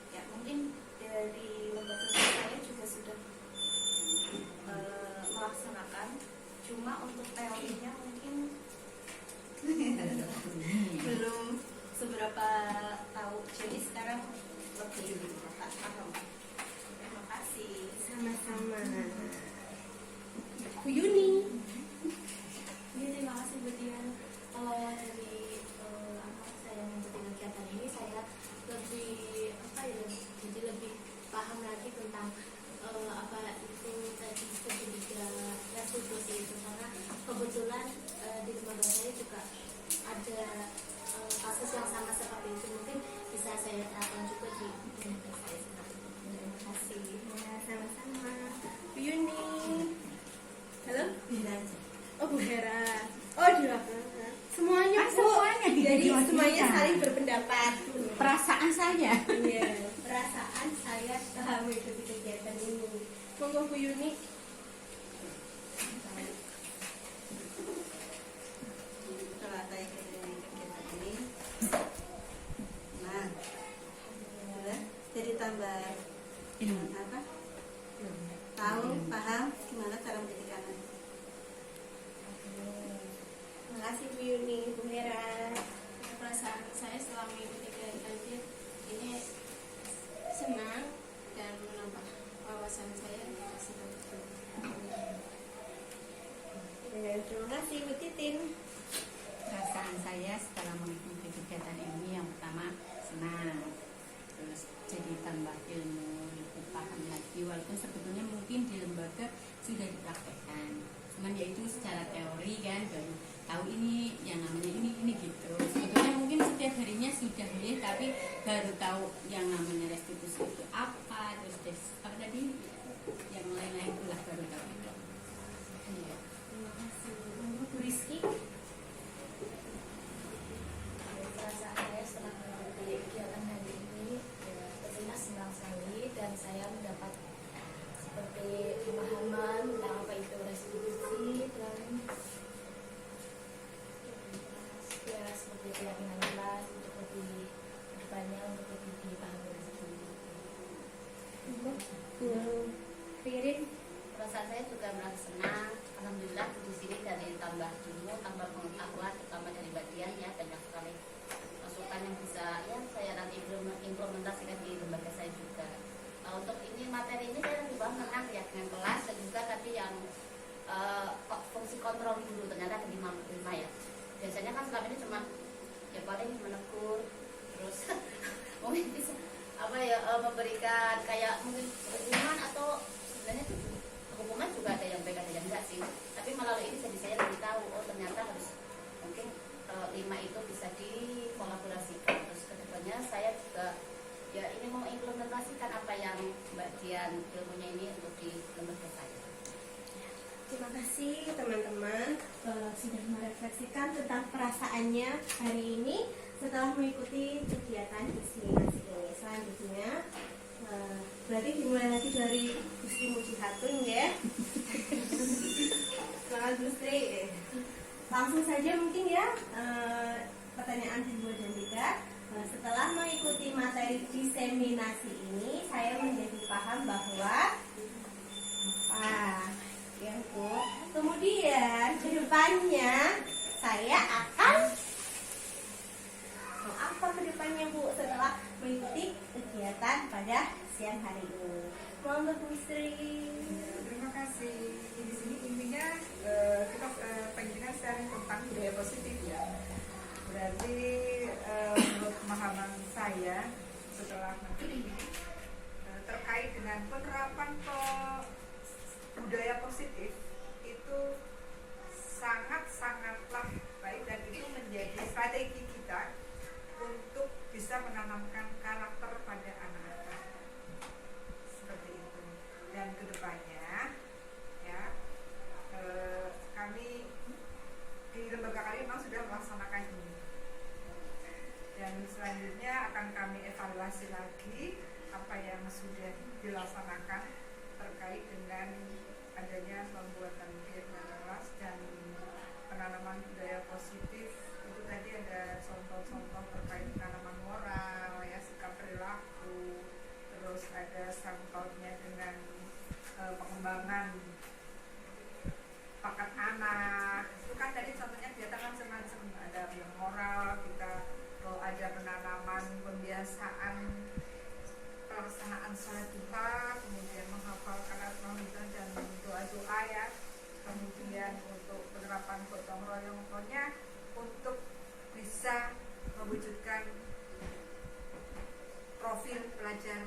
Ya mungkin dari lembaga saya juga sudah melaksanakan. Cuma untuk teorinya mungkin belum seberapa tahu. Jadi sekarang lebih paham. Terima kasih. Sama-sama. Bu Yuni. Ya, terima kasih Bu Dian. Kalau dari saya mengikuti kegiatan ini, saya lebih jadi lebih paham lagi tentang apa itu tadi segitiga restitusi itu, karena kebetulan di lembaga saya juga ada kasus yang sama seperti itu. Mungkin bisa saya terapkan juga di lembaga saya seperti itu. Terima kasih. Ya, sama-sama. Bu Yuni. Halo? Oh, Bu Hera. Oh, di belakang. Semuanya, Bu. Jadi semuanya saling berpendapat. Perasaan saya. Iya, perasaan saya setelah mengikuti kegiatan ini. Monggo Bu Yuni. Setelah saya ikuti kegiatan ini, nah, jadi tambah apa? Tahu, paham gimana cara mendidik anak. Terima kasih Bu Yuni. Bu Hera. Perasaan saya setelah mengikuti kegiatan ini senang dan menambah wawasan saya seperti itu. kasih Ibu Titin. Perasaan saya setelah mengikuti kegiatan ini yang pertama senang, terus jadi tambah ilmu, lebih paham lagi, walaupun sebetulnya mungkin di lembaga sudah dipraktekkan, cuman ya itu secara teori kan baru tahu ini yang namanya ini gitu. Sebetulnya mungkin setiap harinya sudah nih, tapi baru tahu yang namanya restitusi itu apa, terus apa tadi yang lain-lain itulah baru tahu itu. Iya. Terima kasih. Bu Rizky. Perasaan saya setelah mengikuti kegiatan hari ini ya, tentunya senang sekali dan saya mendapat seperti pemahaman tentang apa itu restitusi dan ya seperti keyakinan jelas untuk lebih kedepannya untuk lebih dipahami rezeki. Pirin. Perasaan saya juga merasa senang. Alhamdulillah di sini dari tambah ilmu, tambah pengetahuan, terutama dari bagian ya banyak sekali masukan yang bisa ya saya nanti implementasikan di lembaga saya juga. Untuk ini materi ini saya lebih paham tentang keyakinan kelas dan juga tadi yang fungsi kontrol dulu ternyata ada 5 ya. Biasanya kan selama ini cuma ya paling menegur terus mungkin bisa apa ya memberikan kayak mungkin hukuman atau sebenarnya hukuman juga ada yang baik ada yang enggak sih, tapi melalui ini jadi saya lebih tahu oh ternyata harus mungkin 5 itu bisa dikolaborasikan. Terus kedepannya saya juga ya ini mau implementasikan apa yang Mbak Dian ilmunya ini untuk di lembaga saya. Terima kasih teman-teman sudah merefleksikan tentang perasaannya hari ini setelah mengikuti kegiatan diseminasi ini. Selanjutnya berarti dimulai lagi dari Gusti Mujihatun ya. Selamat Gusti. Langsung saja mungkin ya pertanyaan kedua dan tiga. Setelah mengikuti materi diseminasi ini, saya menjadi paham bahwa ya Bu. Kemudian kedepannya saya akan apa kedepannya Bu setelah mengikuti kegiatan pada siang hari ini. Mohon Bu Sri. Terima kasih. Di sini intinya kita pengen sharing tentang budaya positif ya. Berarti menurut pemahaman saya setelah terkait dengan penerapan budaya positif itu sangatlah baik dan itu menjadi strategi kita untuk bisa menanamkan karakter pada anak-anak seperti itu. Dan kedepannya ya kami di lembaga kami memang sudah melaksanakan ini dan selanjutnya akan kami evaluasi lagi apa yang sudah dilaksanakan terkait dengan adanya pembuatan keyakinan kelas dan penanaman budaya positif. Itu tadi ada contoh-contoh terkait penanaman moral ya, sikap perilaku, terus ada contohnya dengan pengembangan bakat anak. Itu kan tadi contohnya kegiatan macam-macam, ada yang moral, kita ada penanaman pembiasaan pelaksanaan sholat duha, kemudian menghafalkan Al-Quran dan doa-doa ya, kemudian untuk penerapan gotong royong pokoknya untuk bisa mewujudkan profil pelajar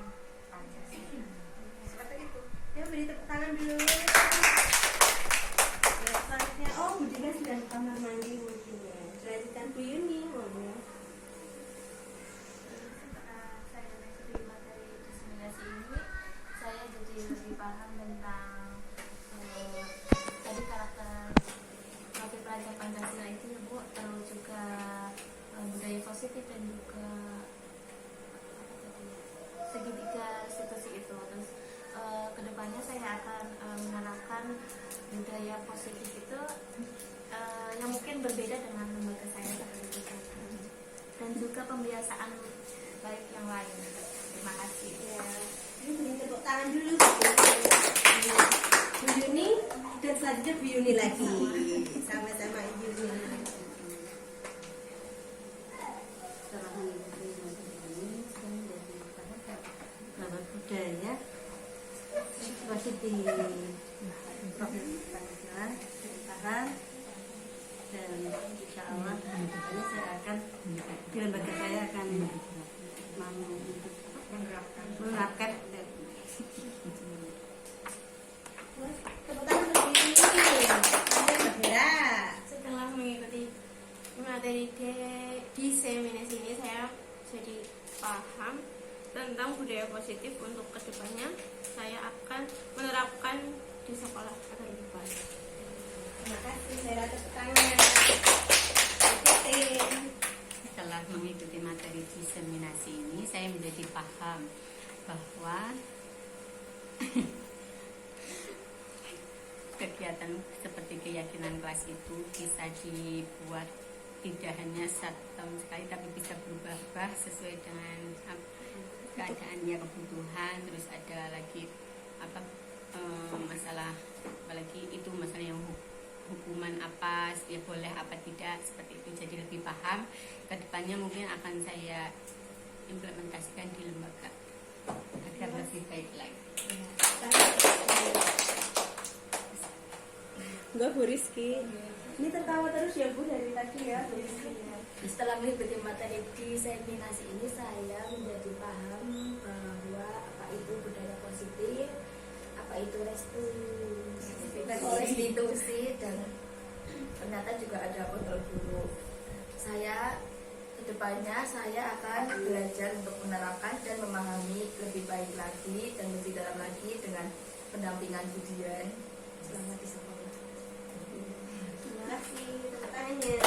Pancasila seperti itu. Ya beri tepuk tangan dulu. Ya, selanjutnya Bu Dina sudah ke kamar mandi mungkin ya. Selanjutkan Bu Yuni mohon. Saya mengikuti materi diseminasi ini, saya jadi lebih paham tentang tadi karakter profil pelajar Pancasila itu ya Bu, terus juga budaya positif dan juga segitiga restitusi itu. Terus kedepannya saya akan menerapkan budaya positif itu yang mungkin berbeda dengan lembaga saya seperti itu, dan juga pembiasaan baik yang lain. Terima kasih. Ya, ini beri tepuk tangan dulu Bu Yuni dan selanjutnya Bu Yuni lagi. Sama-sama Ibu Yuni. Setelah mengikuti materi ini, saya menjadi paham bahwa budaya positif profil Pancasila paham dan insya Allah kedepannya saya akan di lembaga saya akan menerapkan Tepuk tangan untuk diri. Berbeda. Setelah mengikuti materi diseminasi ini, saya jadi paham tentang budaya positif. Untuk kedepannya saya akan menerapkan di sekolah agar lebih baik. Terima kasih, saya tepuk tangan. Setelah mengikuti materi diseminasi ini, saya menjadi paham bahwa kegiatan seperti keyakinan kelas itu bisa dibuat tidak hanya 1 tahun sekali, tapi bisa berubah-ubah sesuai dengan keadaannya, kebutuhan. Terus ada lagi masalah, apalagi itu masalah yang hukuman apa ya boleh apa tidak, seperti itu. Jadi lebih paham. Kedepannya mungkin akan saya implementasikan di lembaga agar lebih baik lagi. Enggak, Bu Rizky. Ini tertawa terus ya Bu dari tadi ya, Bu Rizky. Setelah mengikuti materi diseminasi ini, saya menjadi paham bahwa apa itu budaya positif, apa itu restitusi, dan ternyata juga ada kontrol buruk. Saya kedepannya saya akan belajar untuk menerapkan dan memahami lebih baik lagi dan lebih dalam lagi dengan pendampingan Budian selama di sekolah. Terima kasih, tepuk tangannya.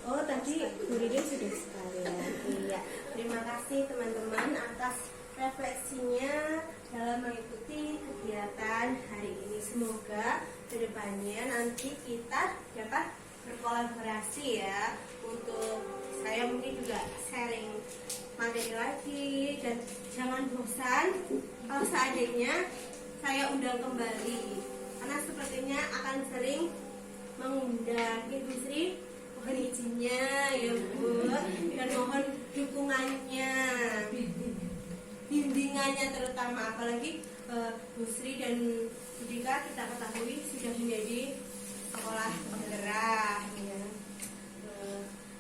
Oh, tadi Bu Ridin sudah sekalian. Iya, terima kasih teman-teman atas refleksinya dalam mengikuti kegiatan hari ini. Semoga kedepannya nanti kita dapat berkolaborasi ya. Untuk saya mungkin juga sharing materi lagi, dan jangan bosan kalau seandainya saya undang kembali, karena sepertinya akan sering mengundang Ibu Sri. Mohon izinnya ya Bu, dan mohon dukungannya, bimbingannya terutama, apalagi Bu Sri dan Budika kita ketahui sudah menjadi sekolah penggerak ya.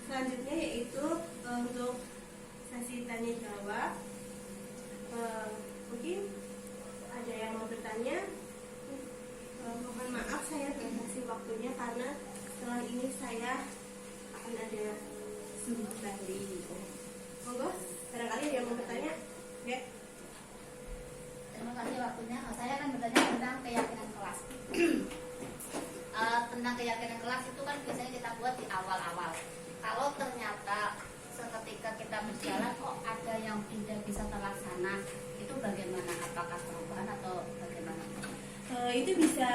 Selanjutnya yaitu untuk sesi tanya jawab. Mungkin ada yang mau bertanya. Mohon maaf saya batasi waktunya karena setelah ini saya akan ada Zoom kembali. Monggo, barangkali ada yang mau bertanya? Ya. Terima kasih waktunya. Saya akan bertanya tentang keyakinan kelas. Tentang keyakinan kelas itu kan biasanya kita buat di awal-awal. Kalau ternyata seketika kita berjalan kok ada yang tidak bisa terlaksana, itu bagaimana? Apakah perubahan atau bagaimana? Itu bisa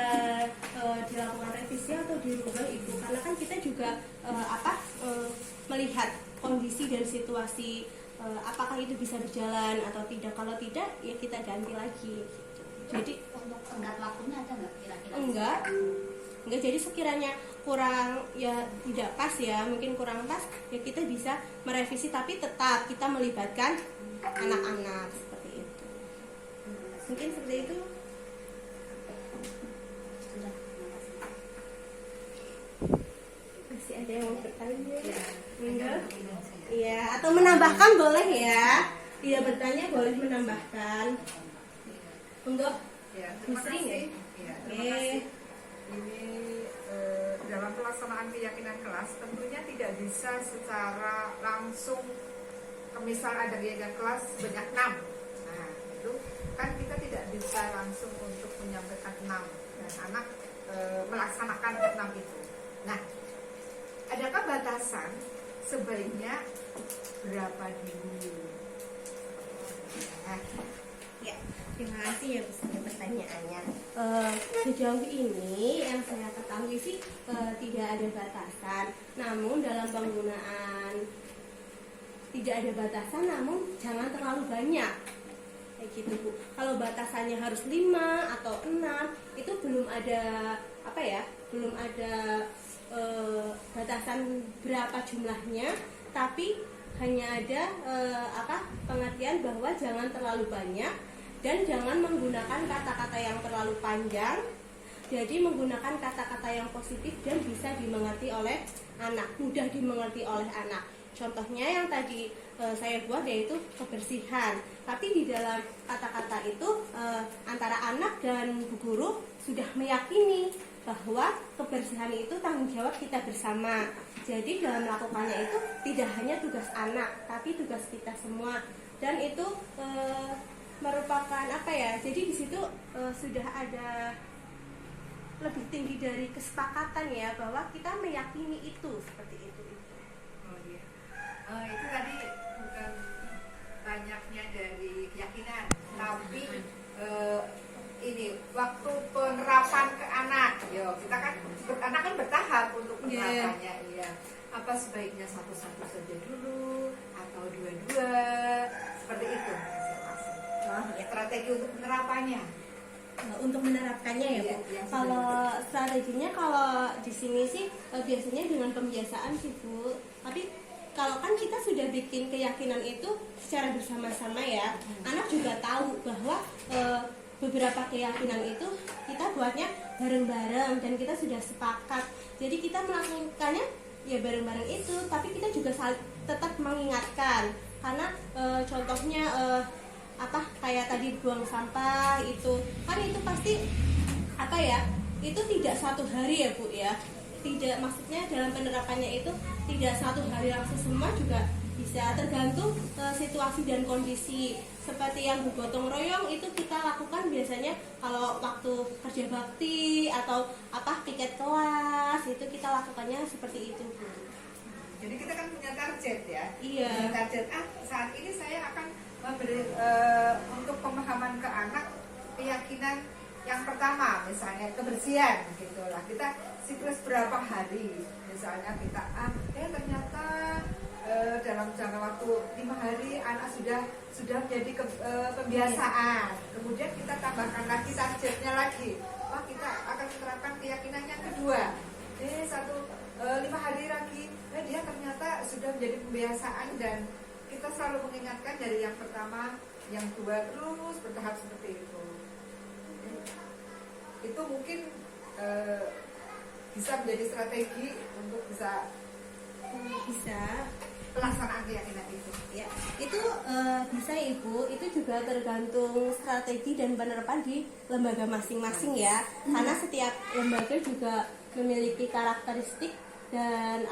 dilakukan revisi atau dirubah itu, karena kan kita juga melihat kondisi dan situasi, apakah itu bisa berjalan atau tidak. Kalau tidak ya kita ganti lagi. Jadi Untuk tenggat waktunya ada nggak kira-kira? enggak, jadi sekiranya kurang ya tidak pas ya, mungkin kurang pas ya kita bisa merevisi, tapi tetap kita melibatkan anak-anak seperti itu. Mungkin seperti itu. Masih ada yang mau bertanya? Enggak? Iya, atau menambahkan boleh ya. Tidak bertanya boleh menambahkan. Enggak? Ya, terima Sri, kasih. ya? Ya, terima kasih. Ini dalam pelaksanaan keyakinan kelas tentunya tidak bisa secara langsung, misal ada keyakinan kelas banyak 6. Nah, itu kan kita tidak bisa langsung untuk menyampaikan 6 dan anak melaksanakan 6 itu. Nah, adakah batasan sebaiknya berapa dulu? Nah, Ya, terima kasih ya Bu Sri pertanyaannya. Sejauh ini yang saya ketahui sih tidak ada batasan. Namun dalam penggunaan tidak ada batasan, namun jangan terlalu banyak. Kayak gitu Bu. Kalau batasannya harus 5 atau 6 itu belum ada belum ada batasan berapa jumlahnya, tapi hanya ada pengertian bahwa jangan terlalu banyak dan jangan menggunakan kata-kata yang terlalu panjang, Jadi menggunakan kata-kata yang positif dan bisa dimengerti oleh anak, mudah dimengerti oleh anak. Contohnya yang tadi saya buat yaitu kebersihan. Tapi di dalam kata-kata itu antara anak dan bu guru sudah meyakini bahwa kebersihan itu tanggung jawab kita bersama. Jadi dalam melakukannya itu tidak hanya tugas anak, tapi tugas kita semua. Dan itu merupakan apa ya? Jadi di situ sudah ada lebih tinggi dari kesepakatan ya, bahwa kita meyakini itu seperti itu. Oh iya. Itu tadi bukan banyaknya dari keyakinan, tapi ini waktu penerapan ke anak. Yo, kita kan anak kan bertahap untuk penerapannya. Iya. Apa sebaiknya satu-satu saja dulu atau dua-dua? Seperti itu masing-masing. Strategi untuk penerapannya. Untuk menerapkannya ya Bu. Kalau strateginya kalau di sini sih biasanya dengan pembiasaan sih Bu. Tapi kalau kan kita sudah bikin keyakinan itu secara bersama-sama ya, anak juga tahu bahwa beberapa keyakinan itu kita buatnya bareng-bareng dan kita sudah sepakat. Jadi kita melakukannya ya bareng-bareng itu, tapi kita juga tetap mengingatkan. Karena contohnya kayak tadi buang sampah itu kan itu pasti itu tidak satu hari ya Bu ya, tidak, maksudnya dalam penerapannya itu tidak satu hari langsung semua, juga bisa tergantung situasi dan kondisi. Seperti yang Bu gotong royong itu kita lakukan biasanya kalau waktu kerja bakti atau piket kelas, itu kita lakukannya seperti itu Bu. Jadi kita kan punya target ya. Iya. Punya target. Saat ini saya akan memberi untuk pemahaman ke anak keyakinan yang pertama, misalnya kebersihan, gitulah. Kita siklus berapa hari, misalnya kita ternyata dalam jangka waktu 5 hari anak sudah menjadi pembiasaan. Kemudian kita tambahkan lagi targetnya lagi. Kita akan menerapkan keyakinan yang kedua. 5 hari lagi, dia ternyata sudah menjadi pembiasaan, dan kita selalu mengingatkan dari yang pertama, yang kedua, terus bertahap seperti itu. Itu mungkin bisa menjadi strategi untuk bisa pelaksanaan keyakinan itu. Ya, itu bisa Ibu, itu juga tergantung strategi dan penerapan di lembaga masing-masing ya. Karena setiap lembaga juga memiliki karakteristik dan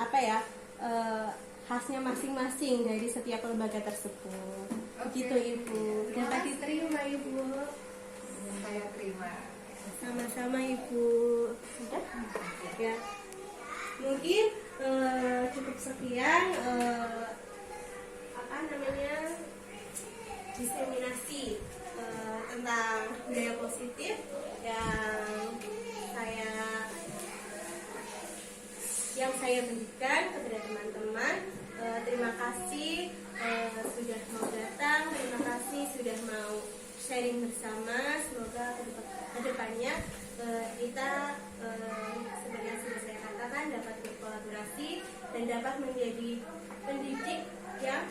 khasnya masing-masing dari setiap lembaga tersebut. Begitu Ibu. Dapat diterima Ibu. Saya terima. Sama-sama Ibu. Sudah? Ya. Mungkin cukup sekian diseminasi tentang budaya positif yang saya berikan kepada teman-teman. Terima kasih sudah mau datang, terima kasih sudah mau sharing bersama. Semoga kedepannya kita seperti yang sudah saya katakan dapat berkolaborasi dan dapat menjadi pendidik yang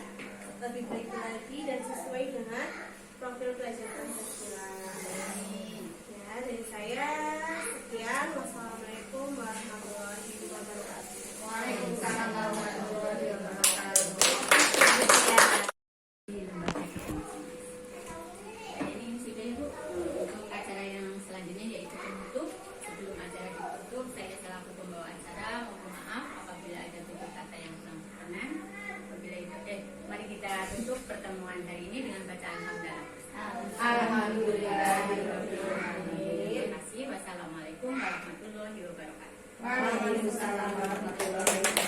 lebih baik lagi dan sesuai dengan profil pelajar Pancasila. Ya, dari saya sekian. Wassalamualaikum warahmatullahi wabarakatuh. Waalaikumsalam warahmatullahi wabarakatuh. Ini sudah Ibu, untuk acara yang selanjutnya yaitu penutup. Sebelum acara ditutup, saya selaku pembawa acara mohon maaf apabila ada tutur kata yang kurang berkenan. Mari kita tutup pertemuan hari ini dengan bacaan hamdalah. Alhamdulillahirobbilalamin. Terima kasih. Wassalamualaikum warahmatullahi wabarakatuh. Waalaikumsalam warahmatullahi wabarakatuh.